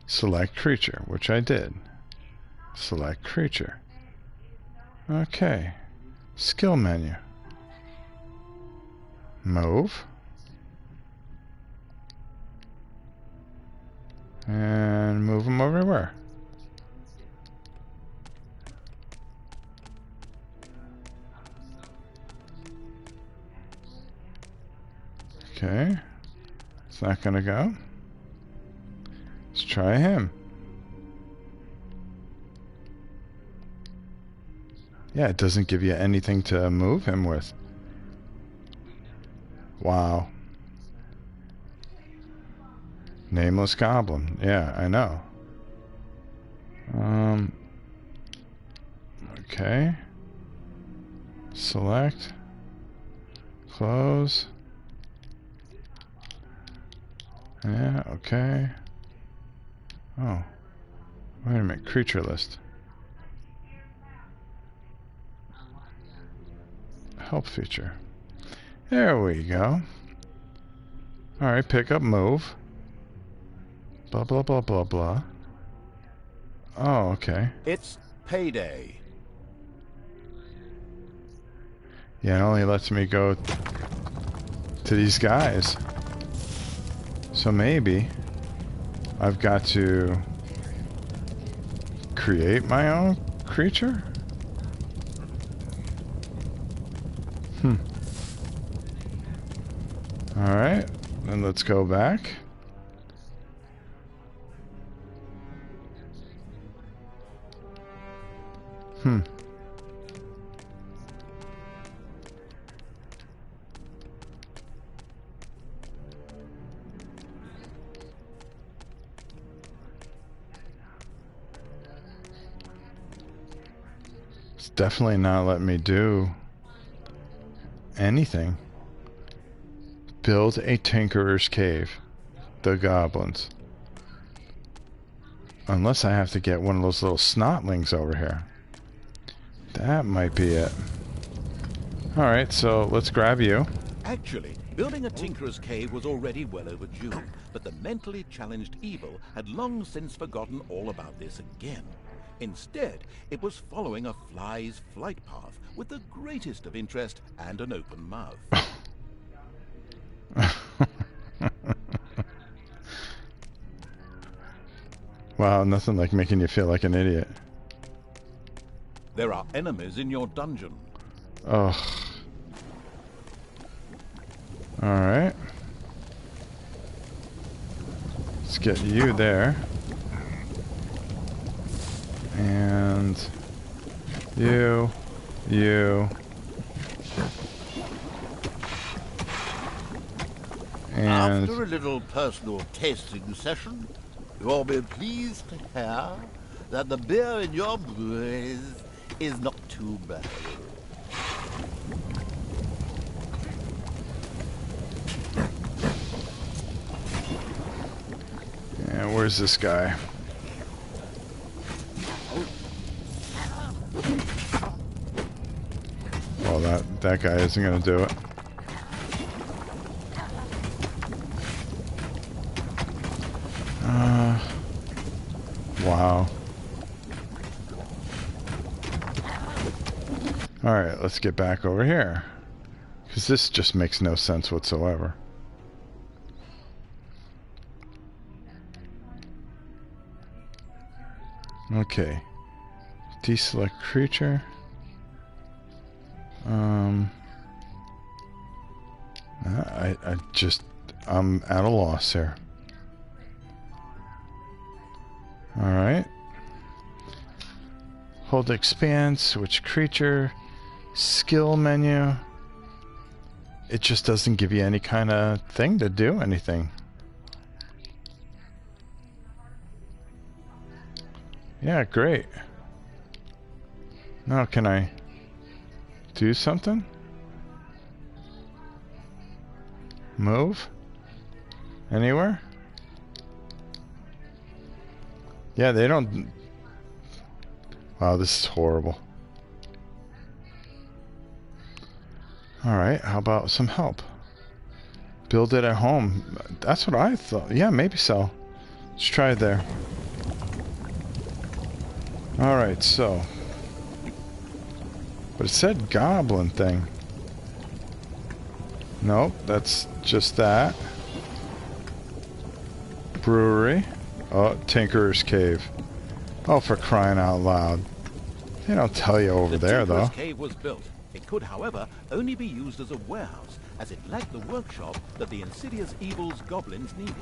select creature, which I did. Select creature. Okay. Skill menu. Move. And move them everywhere. Okay. It's not gonna go. Let's try him. Yeah, it doesn't give you anything to move him with. Wow. Nameless Goblin. Yeah, I know. Okay. Select. Close. Yeah, okay. Oh. Wait a minute. Creature list. Help feature. There we go. Alright, pick up, move. Blah, blah, blah, blah, blah. Oh, okay. It's payday. Yeah, it only lets me go to these guys. So maybe I've got to create my own creature? Alright, then let's go back. It's definitely not letting me do anything. Build a Tinkerer's Cave. The goblins. Unless I have to get one of those little snotlings over here. That might be it. Alright, so let's grab you. Actually, building a Tinkerer's Cave was already well overdue, but the mentally challenged evil had long since forgotten all about this again. Instead, it was following a fly's flight path with the greatest of interest and an open mouth. Wow, nothing like making you feel like an idiot. There are enemies in your dungeon. Ugh. Alright. Let's get you there. And you. And After a little personal tasting session, you'll be pleased to hear that the beer in your brew is not too bad. yeah, where's this guy? Well, that guy isn't gonna do it. Wow. Alright, let's get back over here. Because this just makes no sense whatsoever. Okay. Deselect creature. I'm at a loss here. Alright. Hold expand, switch creature, skill menu. It just doesn't give you any kind of thing to do anything. Yeah, great. Now can I do something? Move? Anywhere? Yeah, they don't... Wow, this is horrible. Alright, how about some help? Build it at home. That's what I thought. Yeah, maybe so. Let's try it there. Alright, so. But it said goblin thing. Nope, that's just that. Brewery. Oh, Tinkerer's Cave. Oh, for crying out loud. They don't tell you over there, though. The Tinkerer's Cave was built. It could, however, only be used as a warehouse, as it lacked the workshop that the insidious Evil's goblins needed.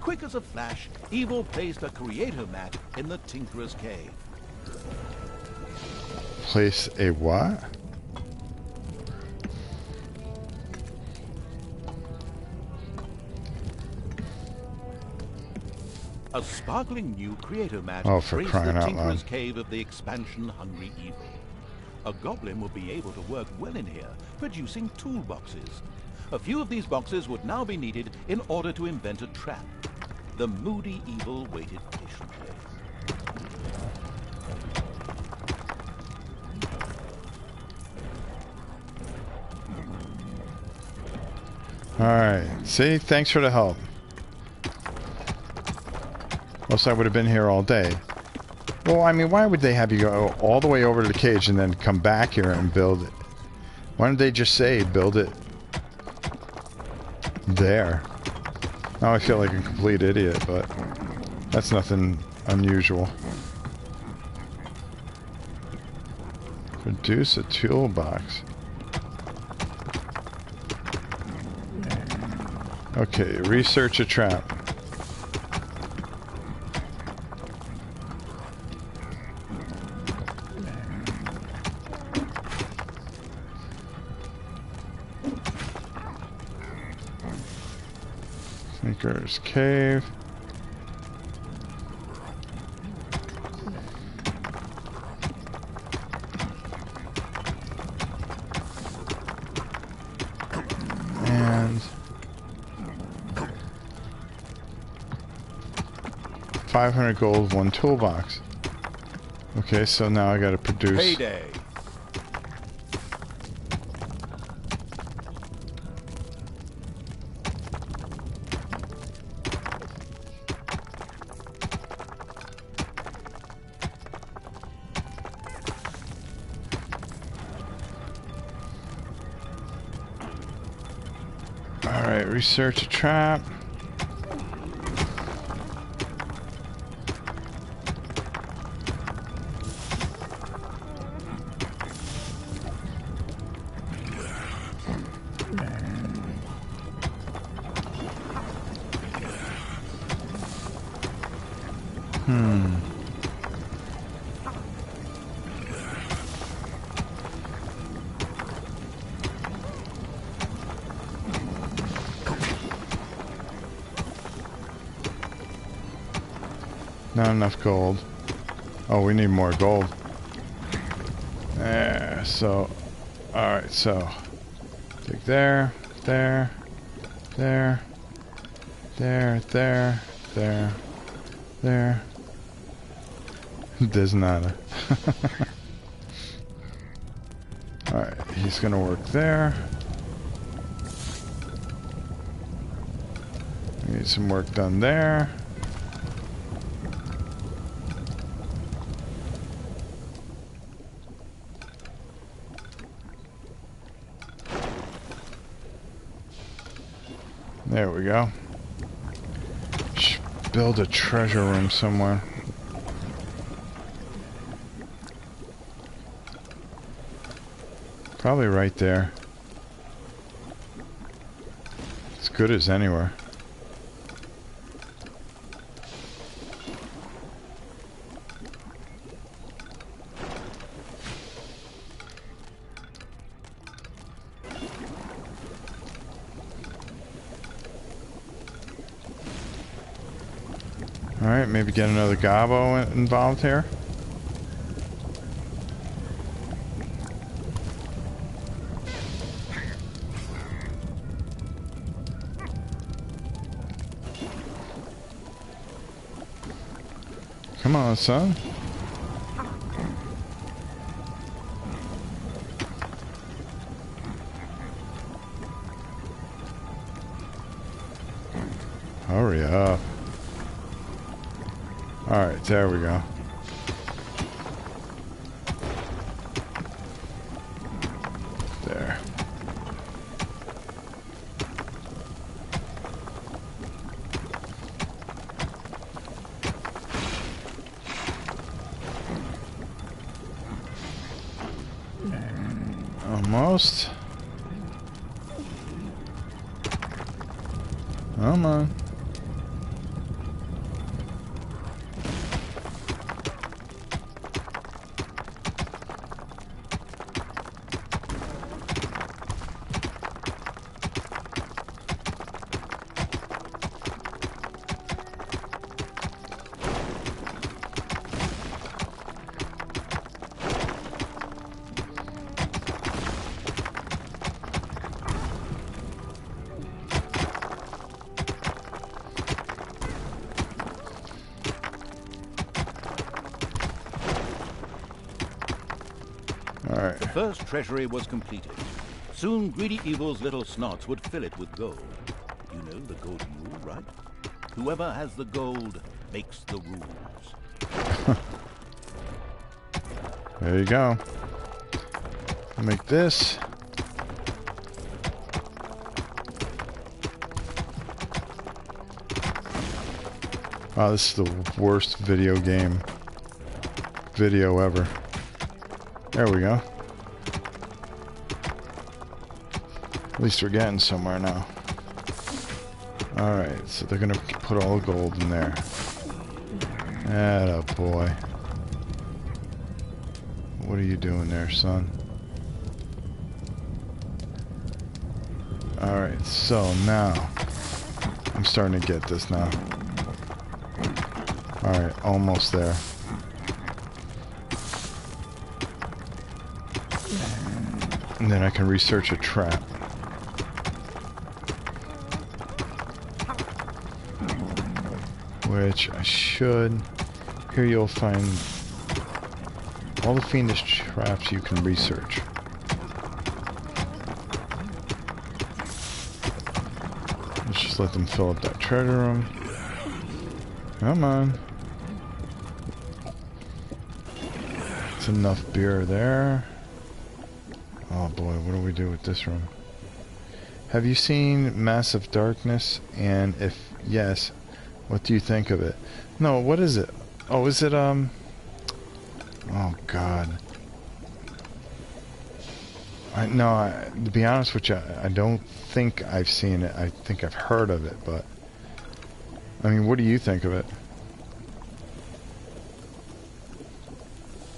Quick as a flash, Evil placed a creator mat in the Tinkerer's Cave. Place a what? A sparkling new creator mat for raised crying the out Tinkerer's loud. Cave of the expansion-hungry Evil. A goblin would be able to work well in here, producing toolboxes. A few of these boxes would now be needed in order to invent a trap. The moody Evil waited patiently. Alright, see? Thanks for the help. Else I would have been here all day. Well, I mean, why would they have you go all the way over to the cage and then come back here and build it? Why don't they just say, build it there? Now I feel like a complete idiot, but that's nothing unusual. Produce a toolbox. Okay, research a trap. Tinkerer's Cave. And 500 gold, 1 toolbox. Okay, so now I gotta produce. Payday! Alright, research a trap. Not enough gold. Oh, we need more gold. There, so... Alright, so... Dig there, there, there, there, there, there, there. Does nada. Alright, he's gonna work there. Need some work done there. There we go. Should build a treasure room somewhere. Probably right there. As good as anywhere. Alright, maybe get another gobbo involved here. Come on, son. up. Alright, there we go. There. Almost. Come on. Alright. The first treasury was completed. Soon Greedy Evil's little snots would fill it with gold. You know the golden rule, right? Whoever has the gold makes the rules. There you go. Make this. Wow, this is the worst video ever. There we go. At least we're getting somewhere now. Alright, so they're gonna put all the gold in there. Atta boy. What are you doing there, son? Alright, so now I'm starting to get this now. Alright, almost there. And then I can research a trap. Which I should. Here you'll find all the fiendish traps you can research. Let's just let them fill up that treasure room. Come on. That's enough beer there. Oh boy, what do we do with this room? Have you seen Massive Darkness? And if yes, what do you think of it? No, what is it? Oh, is it, oh god. To be honest with you, I don't think I've seen it. I think I've heard of it, but... I mean, what do you think of it?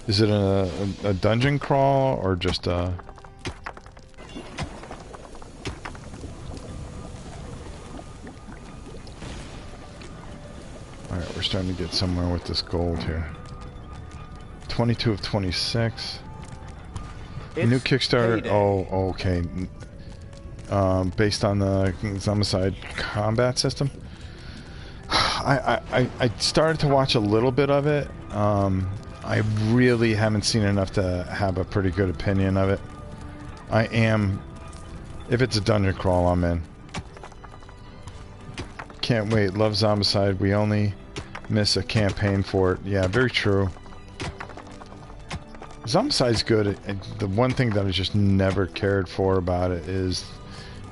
Is it a dungeon crawl, or just a... Alright, we're starting to get somewhere with this gold here. 22 of 26. New Kickstarter. Payday. Oh, okay. Based on the Zombicide combat system. I started to watch a little bit of it. I really haven't seen enough to have a pretty good opinion of it. I am... If it's a dungeon crawl, I'm in. Can't wait. Love Zombicide. We only miss a campaign for it. Yeah, very true. Zombicide's good. The one thing that I just never cared for about it is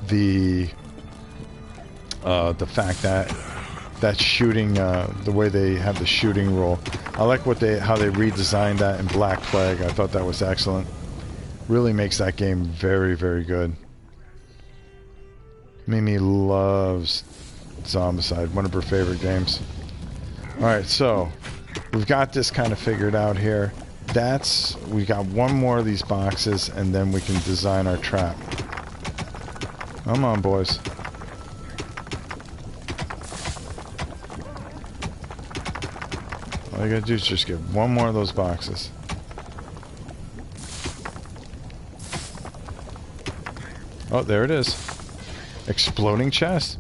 the fact that shooting, the way they have the shooting rule. I like how they redesigned that in Black Plague. I thought that was excellent. Really makes that game very, very good. Mimi loves Zombicide, one of her favorite games. Alright, so we've got this kind of figured out here. We got one more of these boxes, and then we can design our trap. Come on, boys. All you gotta do is just get one more of those boxes. Oh, there it is. Exploding chest.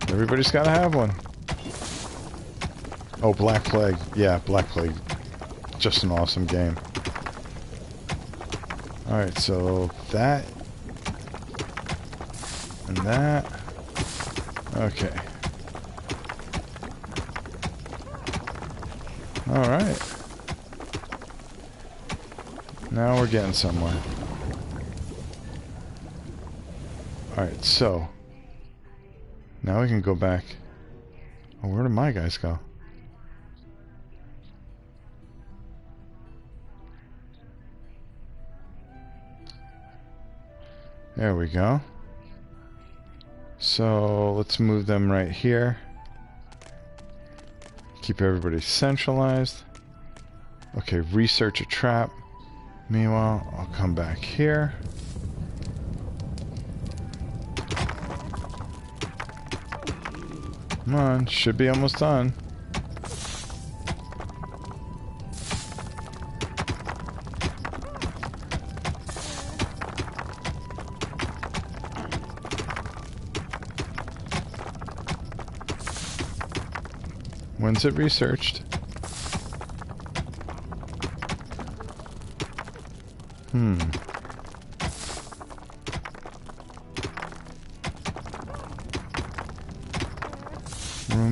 Everybody's gotta have one. Oh, Black Plague. Yeah, Black Plague. Just an awesome game. Alright, so that and that. Okay. Alright. Now we're getting somewhere. Alright, so. Now we can go back. Oh, where did my guys go? There we go. So let's move them right here. Keep everybody centralized. Okay, research a trap. Meanwhile, I'll come back here. Come on, should be almost done. When's it researched? Room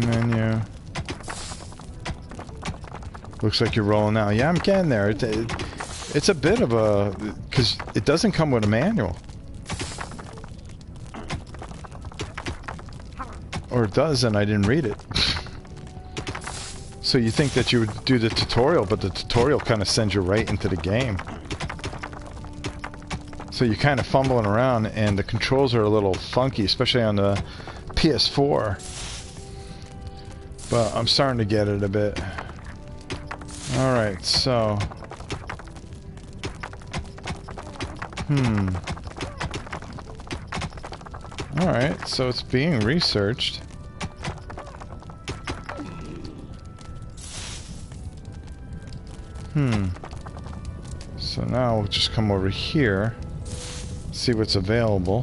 menu. Looks like you're rolling now. Yeah, I'm getting there. It's a bit of a... because it doesn't come with a manual. Or it does, and I didn't read it. So you think that you would do the tutorial, but the tutorial kind of sends you right into the game. So you're kind of fumbling around, and the controls are a little funky, especially on the PS4. But I'm starting to get it a bit. Alright, so... Alright, so it's being researched. So now we'll just come over here, see what's available.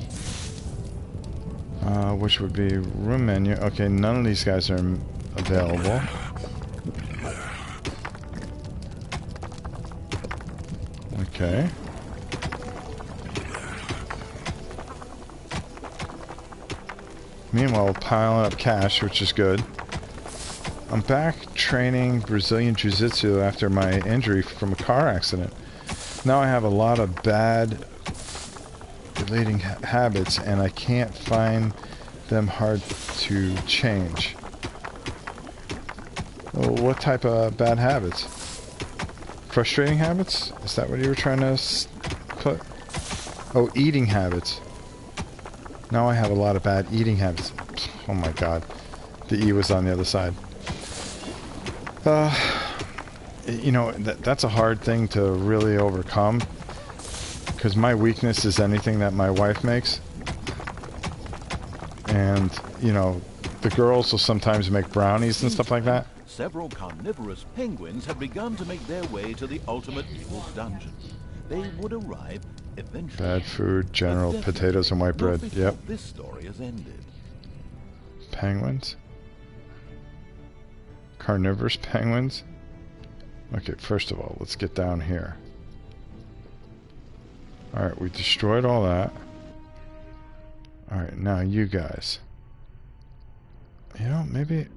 Which would be room menu. Okay, none of these guys are available. Okay. Meanwhile, piling up cash, which is good. I'm back training Brazilian Jiu-Jitsu after my injury from a car accident. Now I have a lot of bad relating habits, and I can't find them hard to change. Well, what type of bad habits? Frustrating habits? Is that what you were trying to put? Oh, eating habits. Now I have a lot of bad eating habits. Oh my god. The E was on the other side. You know, that's a hard thing to really overcome. Because my weakness is anything that my wife makes. And, you know, the girls will sometimes make brownies and stuff like that. Several carnivorous penguins had begun to make their way to the Ultimate Evil's dungeon. They would arrive eventually. Bad food, general potatoes and white bread. Yep. This story has ended. Penguins? Carnivorous penguins? Okay, first of all, let's get down here. Alright, we destroyed all that. Alright, now you guys. You know, maybe...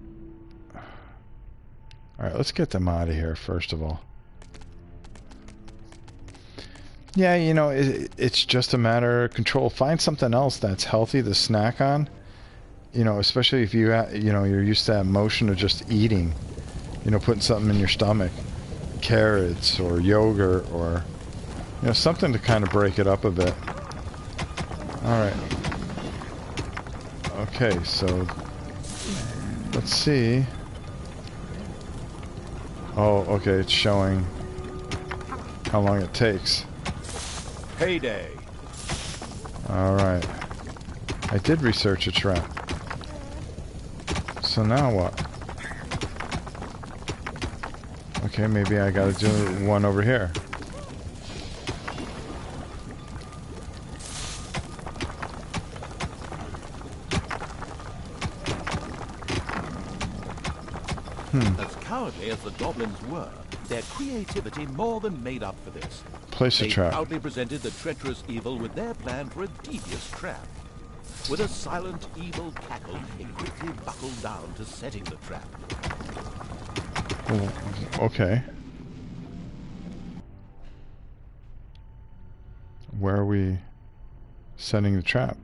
Alright, let's get them out of here, first of all. Yeah, you know, it's just a matter of control. Find something else that's healthy to snack on. You know, especially if you know, you're used to that motion of just eating. You know, putting something in your stomach. Carrots or yogurt or... You know, something to kind of break it up a bit. Alright. Okay, so... Let's see... Oh, okay, it's showing how long it takes. Payday. Alright. I did research a trap. So now what? Okay, maybe I gotta do one over here. As cowardly as the goblins were, their creativity more than made up for this. Place a They trap. proudly presented the treacherous evil with their plan for a devious trap. With a silent, evil cackle, it quickly buckled down to setting the trap. Okay. Where are we setting the trap?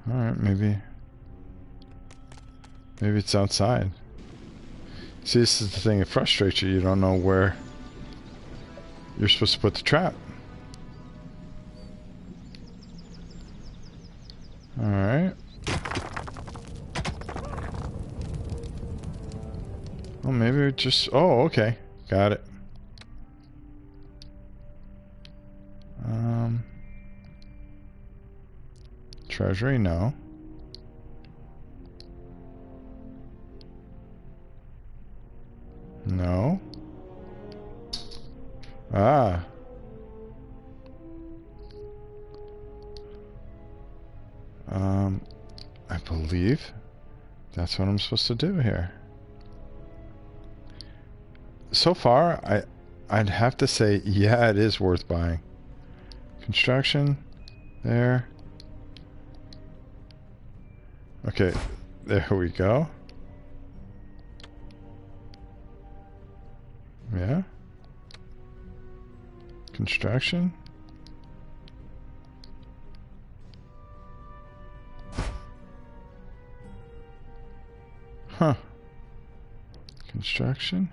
Alright, maybe it's outside. See, this is the thing that frustrates you. You don't know where you're supposed to put the trap. Alright. Well, maybe it just... Oh, okay. Got it. Treasury, no. No. Ah. I believe that's what I'm supposed to do here. So far, I'd have to say, yeah, it is worth buying. Construction, there. Okay, there we go. Yeah. Construction. Huh. Construction.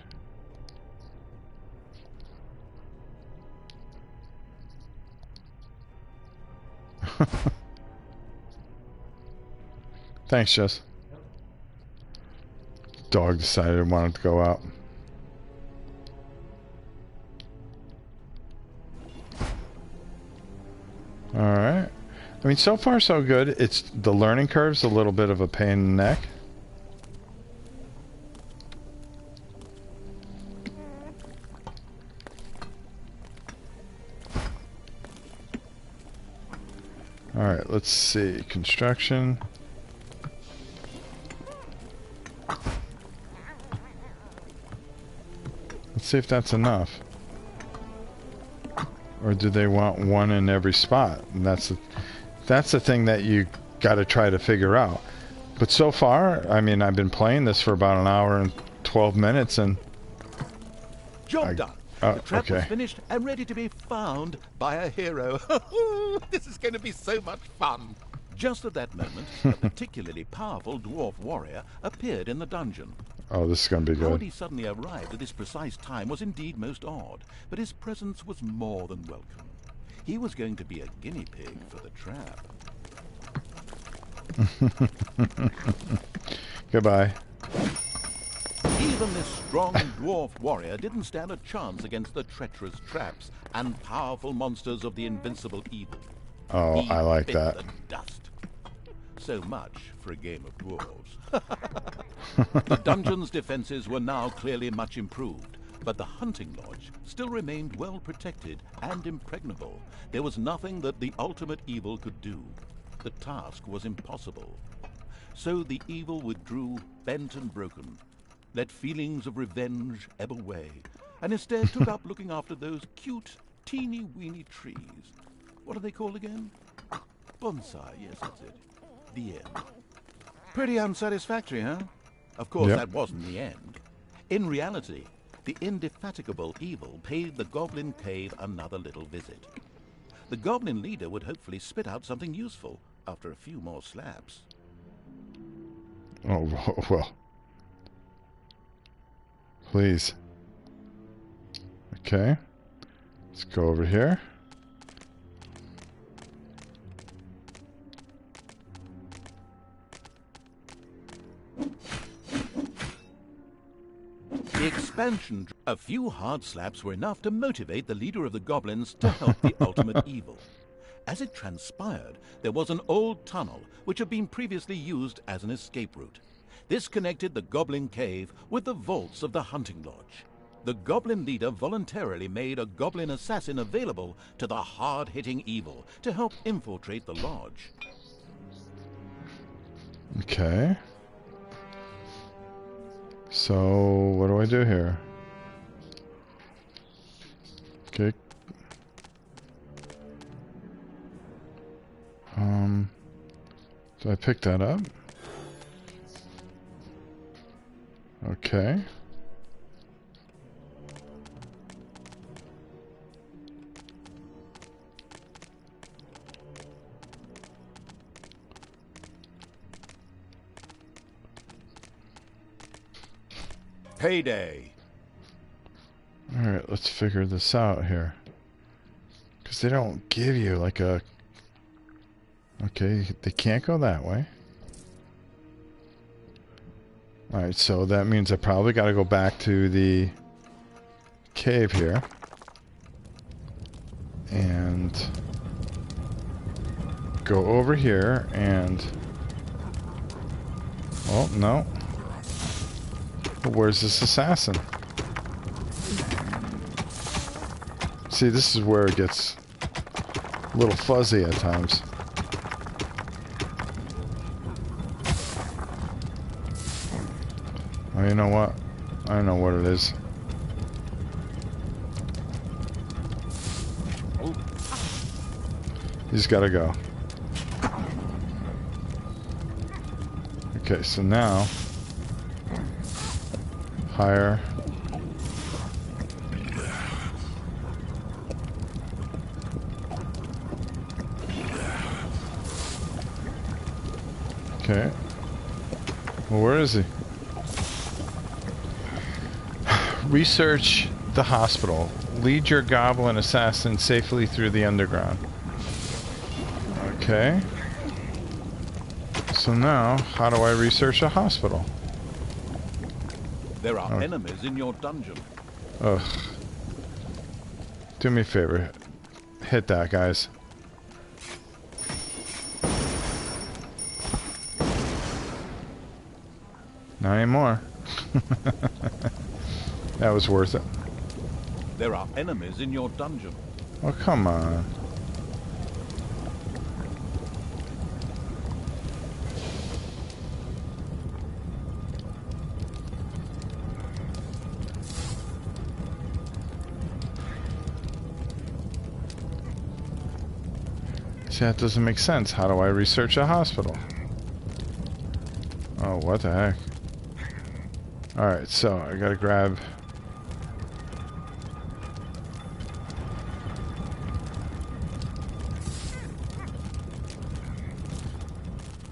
Thanks, Jess. Dog decided it wanted to go out. Alright. I mean, so far so good. It's the learning curve's a little bit of a pain in the neck. Alright, let's see. Construction. Let's see if that's enough. Or do they want one in every spot? And that's the thing that you got to try to figure out. But so far, I mean, I've been playing this for about an hour and 12 minutes, and Job done. The trap was finished and ready to be found by a hero. This is going to be so much fun. Just at that moment, a particularly powerful dwarf warrior appeared in the dungeon. Oh, this is going to be good. How he suddenly arrived at this precise time was indeed most odd, but his presence was more than welcome. He was going to be a guinea pig for the trap. Goodbye. Even this strong dwarf warrior didn't stand a chance against the treacherous traps and powerful monsters of the invincible evil. Oh, He I like bit that. the dust. So much for a game of dwarves. The dungeon's defenses were now clearly much improved, but the hunting lodge still remained well protected and impregnable. There was nothing that the ultimate evil could do. The task was impossible. So the evil withdrew, bent and broken, let feelings of revenge ebb away, and instead took up looking after those cute, teeny-weeny trees. What are they called again? Bonsai, yes, that's it. The end. Pretty unsatisfactory, huh? Of course, Yep. that wasn't the end. In reality, the indefatigable evil paid the Goblin Cave another little visit. The Goblin leader would hopefully spit out something useful after a few more slaps. Oh, well. Please. Okay. Let's go over here. The expansion, a few hard slaps were enough to motivate the leader of the goblins to help the ultimate evil. As it transpired, there was an old tunnel which had been previously used as an escape route. This connected the Goblin Cave with the vaults of the hunting lodge. The goblin leader voluntarily made a goblin assassin available to the hard-hitting evil to help infiltrate the lodge. Okay. So, what do I do here? Okay. Do I pick that up? Okay. Payday. Alright, let's figure this out here. Because they don't give you like a... Okay, they can't go that way. Alright, so that means I probably got to go back to the cave here. And go over here and... Oh, no. Where's this assassin? See, this is where it gets a little fuzzy at times. Oh, you know what? I know what it is. He's got to go. Okay, so now... Higher. Okay. Well, where is he? Research the hospital. Lead your goblin assassin safely through the underground. Okay. So now, how do I research a hospital? There are enemies in your dungeon. Ugh. Do me a favor. Hit that, guys. Not anymore. That was worth it. There are enemies in your dungeon. Oh, come on. See, that doesn't make sense. How do I research a hospital? Oh, what the heck? Alright, so I gotta grab...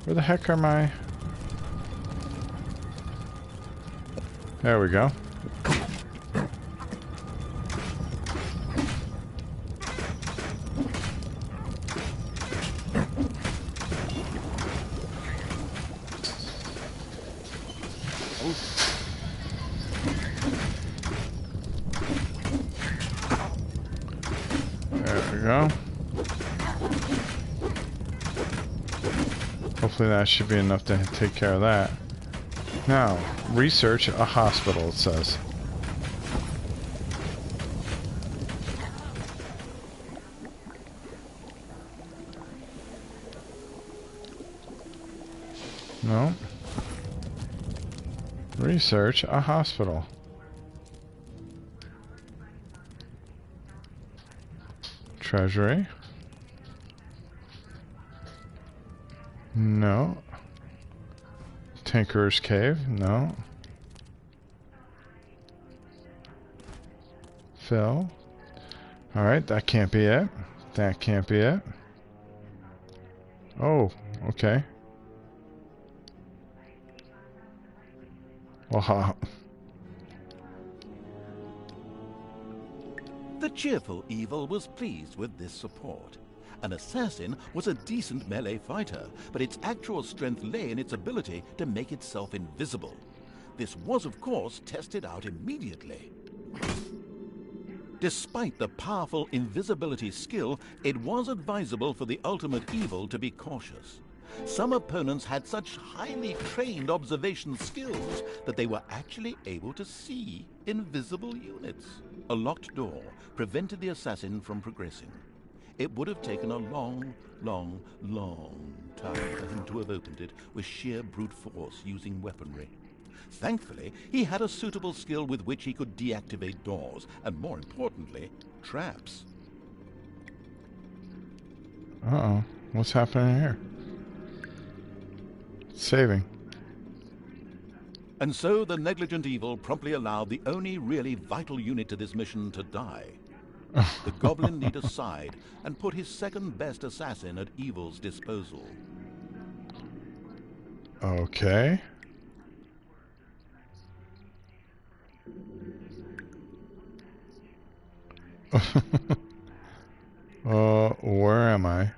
Where the heck are my... There we go. There we go. Hopefully that should be enough to take care of that. Now, research a hospital, it says. No. Research a hospital. Treasury. No. Tinker's Cave. No. Phil. Alright, that can't be it. That can't be it. Oh, okay. Well, The cheerful Evil was pleased with this support. An assassin was a decent melee fighter, but its actual strength lay in its ability to make itself invisible. This was, of course, tested out immediately. Despite the powerful invisibility skill, it was advisable for the ultimate evil to be cautious. Some opponents had such highly trained observation skills that they were actually able to see invisible units. A locked door prevented the assassin from progressing. It would have taken a long time for him to have opened it with sheer brute force using weaponry. Thankfully, he had a suitable skill with which he could deactivate doors, and more importantly, traps. uh-oh. What's happening here? Saving. And so the negligent evil promptly allowed the only really vital unit to this mission to die. The goblin leader sighed and put his second best assassin at evil's disposal. Okay. Where am I?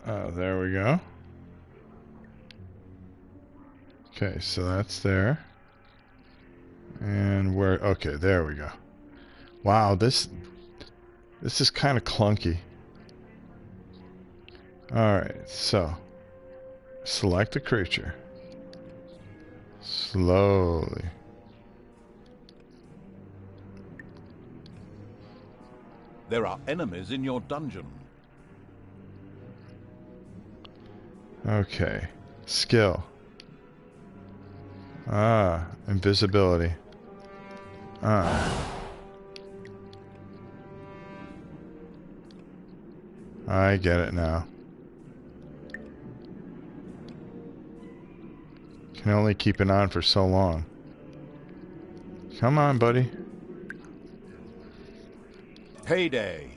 Oh, there we go. Okay, so that's there. And where? Okay, there we go. Wow, this is kind of clunky. Alright, so select a creature. Slowly. There are enemies in your dungeon. Okay. Skill. Ah, invisibility. Ah. I get it now. Can only keep it on for so long. Come on, buddy. Payday.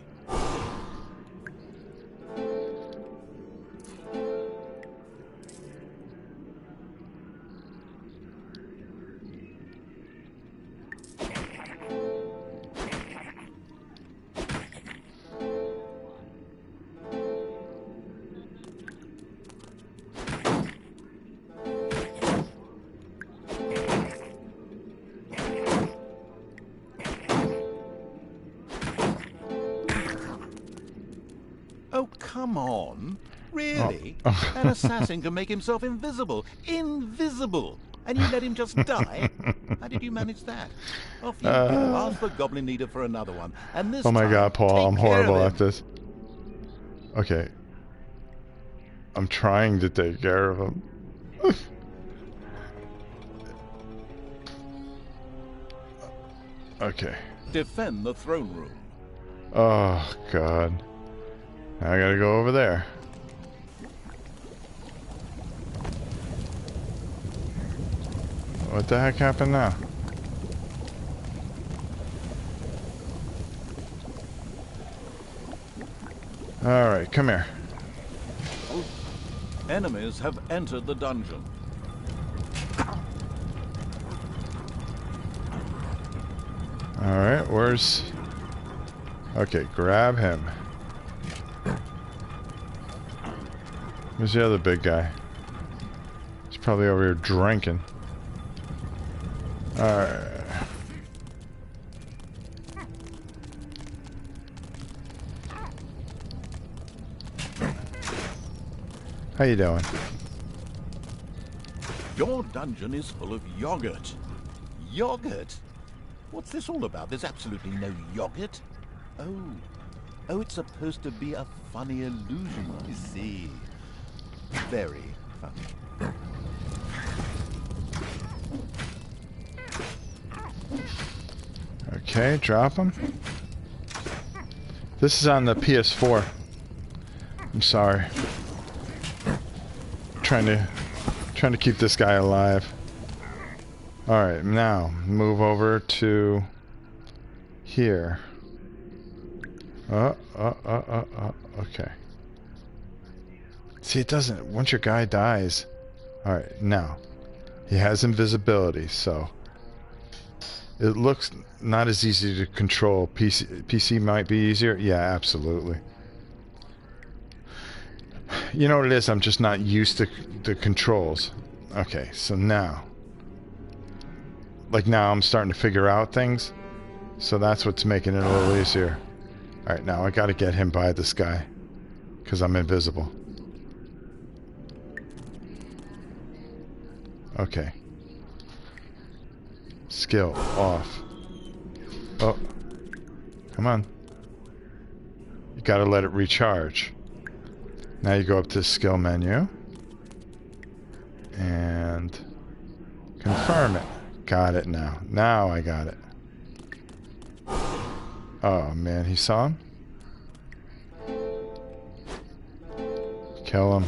Oh, come on. Really? Oh. An assassin can make himself invisible. Invisible! And you let him just die? How did you manage that? Off you go. Ask the goblin leader for another one. And this Oh my time, god, Paul, I'm take care of horrible him. at this. Okay. I'm trying to take care of him. Okay. Defend the throne room. Oh, God. I gotta go over there. What the heck happened now? Alright, come here. Enemies have entered the dungeon. Alright, where's... Okay, grab him. Where's the other big guy? He's probably over here drinking. Alright. How you doing? Your dungeon is full of yogurt. Yogurt? What's this all about? There's absolutely no yogurt. Oh, it's supposed to be a funny illusion, I see. Very funny. Okay, drop him. This is on the PS4. I'm sorry. Trying to keep this guy alive. Alright, now move over to here. Okay. See, it doesn't, once your guy dies. Alright, now. He has invisibility, so it looks not as easy to control. PC might be easier. Yeah, absolutely. You know what it is? I'm just not used to the controls. Okay, so now. Like now I'm starting to figure out things. So that's what's making it a little easier. Alright, now I gotta get him by this guy. Because I'm invisible. Okay. Skill off. Oh. Come on. You gotta let it recharge. Now you go up to the skill menu. And confirm it. Got it now. Now I got it. Oh man, he saw him? Kill him.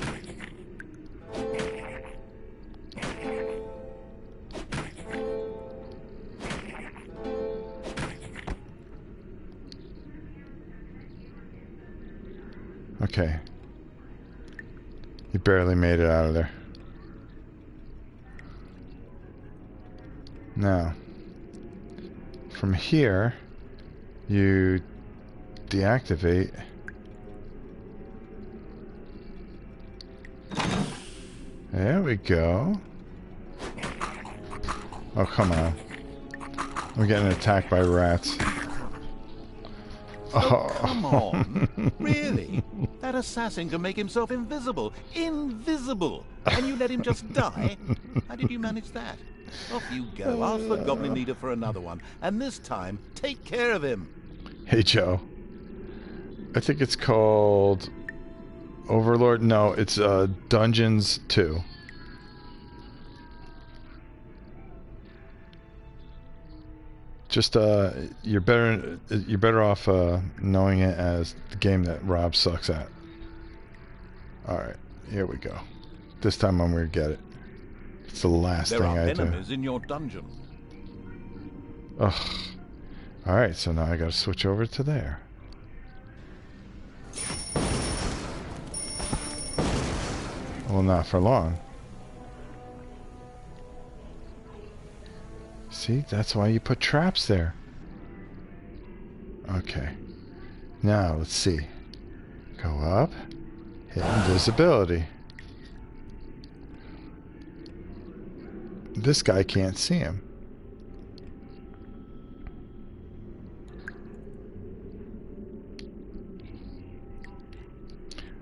Okay. He barely made it out of there. Now, from here, you deactivate. There we go. Oh, come on. We're getting attacked by rats. Oh, come on. Really? That assassin can make himself invisible. Invisible! And you let him just die? How did you manage that? Off you go. Ask the Goblin Leader for another one. And this time, take care of him. Hey, Joe. I think it's called Overlord. No, it's Dungeons 2. Just you're better off knowing it as the game that Rob sucks at. All right, here we go. This time I'm gonna get it. It's the last thing I do. There are enemies in your dungeon. Ugh. All right, so now I gotta switch over to there. Well, not for long. See, that's why you put traps there. Okay. Now, let's see. Go up. Hit invisibility. This guy can't see him.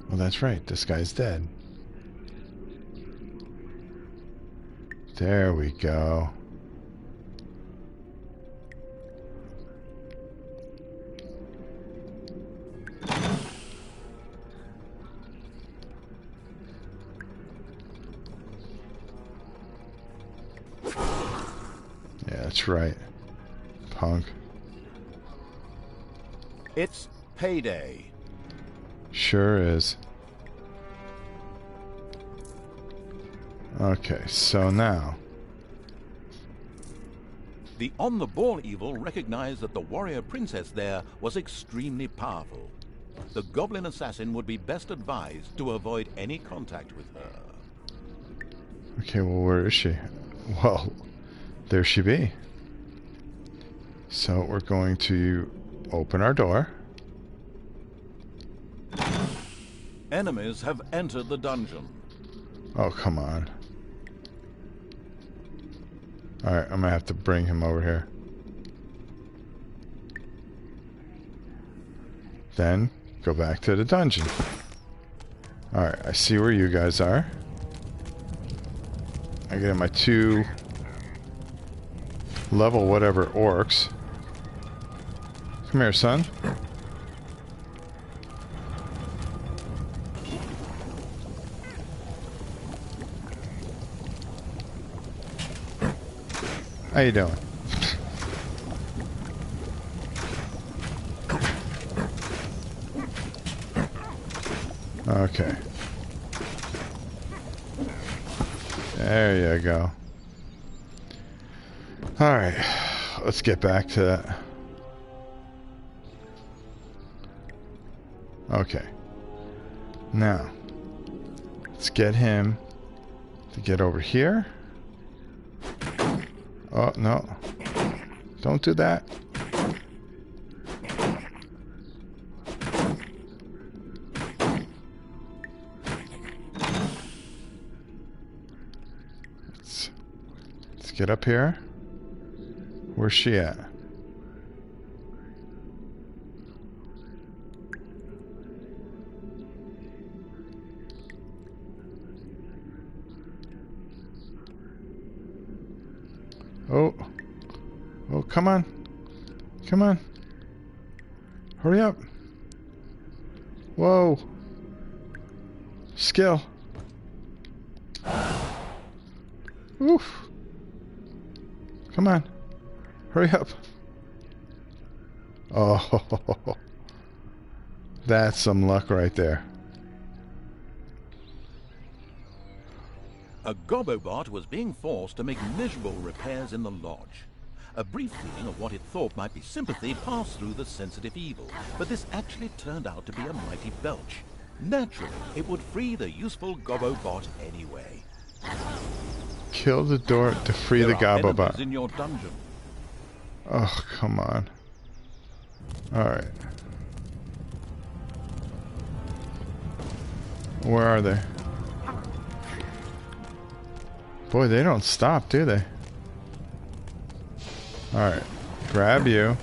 Well, that's right. This guy's dead. There we go. Yeah, that's right. Punk. It's payday. Sure is. Okay, so now. The on-the-ball evil recognized that the warrior princess there was extremely powerful. The goblin assassin would be best advised to avoid any contact with her. Okay, well, where is she? Well, there she be. So we're going to open our door. Enemies have entered the dungeon. Oh, come on. Alright, I'm gonna have to bring him over here. Then, go back to the dungeon. Alright, I see where you guys are. I get my 2 level whatever orcs. Come here, son. How you doing? Okay. There you go. Alright. Let's get back to that. Okay. Now, let's get him to get over here. Oh, no. Don't do that. Let's get up here. Where's she at? Oh. Oh, come on. Come on. Hurry up. Whoa. Skill. Oof. Come on. Hurry up. Oh. That's some luck right there. A Gobobot was being forced to make miserable repairs in the lodge. A brief feeling of what it thought might be sympathy passed through the sensitive evil, but this actually turned out to be a mighty belch. Naturally, it would free the useful Gobobot anyway. Kill the door to free the There are Gobobot. enemies in your dungeon. Oh, come on. Alright. Where are they? Boy, they don't stop, do they? Alright. Grab you.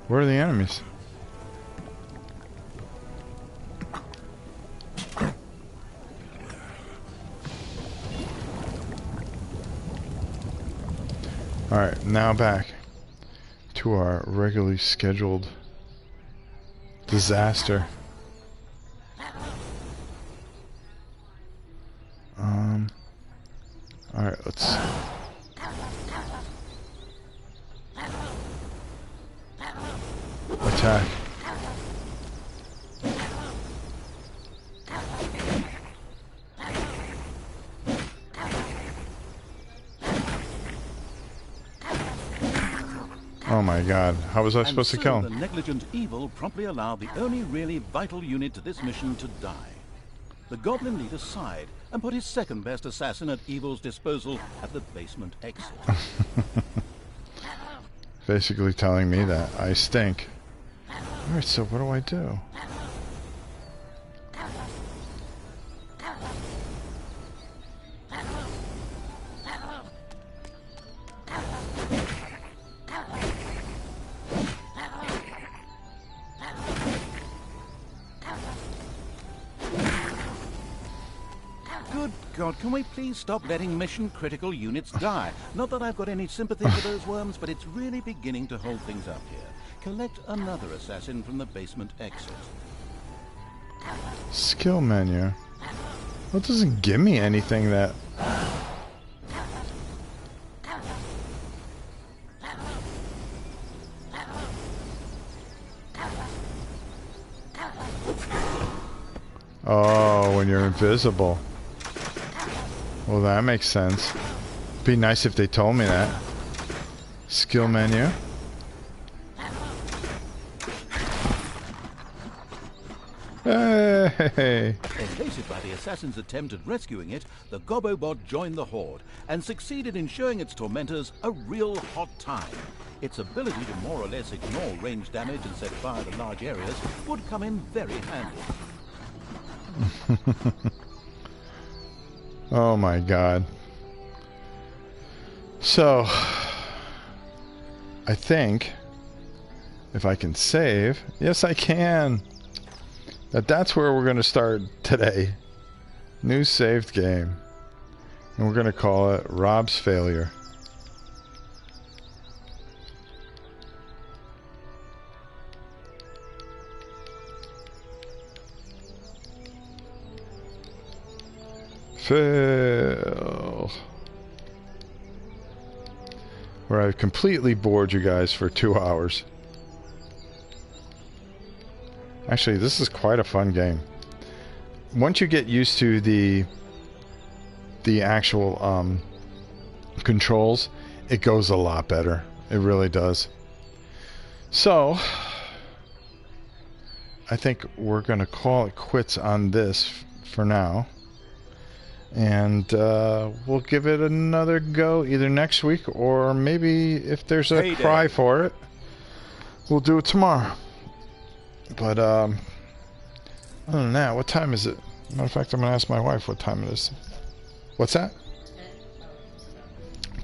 Where are the enemies? Alright, now back to our regularly scheduled disaster. Alright, let's... attack. Oh my god, how was I supposed to kill him? The negligent evil promptly allowed the only really vital unit to this mission to die. The goblin leader sighed and put his second best assassin at evil's disposal at the basement exit. Basically telling me that I stink. Alright, so what do I do? Good God, can we please stop letting mission-critical units die? Not that I've got any sympathy for those worms, but it's really beginning to hold things up here. Collect another assassin from the basement exit. Skill menu. Well, it doesn't give me anything that... Oh, when you're invisible. Well, that makes sense. Be nice if they told me that. Skill menu. Hey! Elated by the assassin's attempt at rescuing it, the Gobobot joined the horde and succeeded in showing its tormentors a real hot time. Its ability to more or less ignore range damage and set fire to large areas would come in very handy. Oh my god. So, I think if I can save, yes I can. That's where we're going to start today. New saved game. And we're going to call it Rob's Failure. Fail. Where I completely bored you guys for 2 hours. Actually, this is quite a fun game. Once you get used to the actual controls, it goes a lot better. It really does. So, I think we're going to call it quits on this for now. And we'll give it another go either next week or maybe if there's a cry for it, we'll do it tomorrow. But other than that, what time is it? Matter of fact, I'm going to ask my wife what time it is. What's that?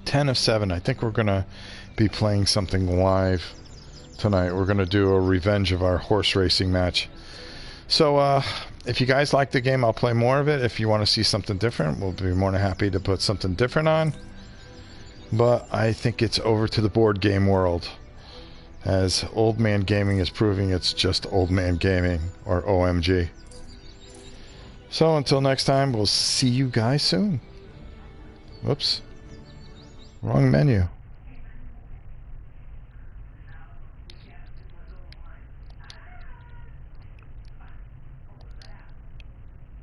10 of 7. I think we're going to be playing something live tonight. We're going to do a revenge of our horse racing match. So if you guys like the game, I'll play more of it. If you want to see something different, we'll be more than happy to put something different on. But I think it's over to the board game world, as Old Man Gaming is proving it's just Old Man Gaming, or OMG. So until next time, we'll see you guys soon. Whoops. Wrong menu.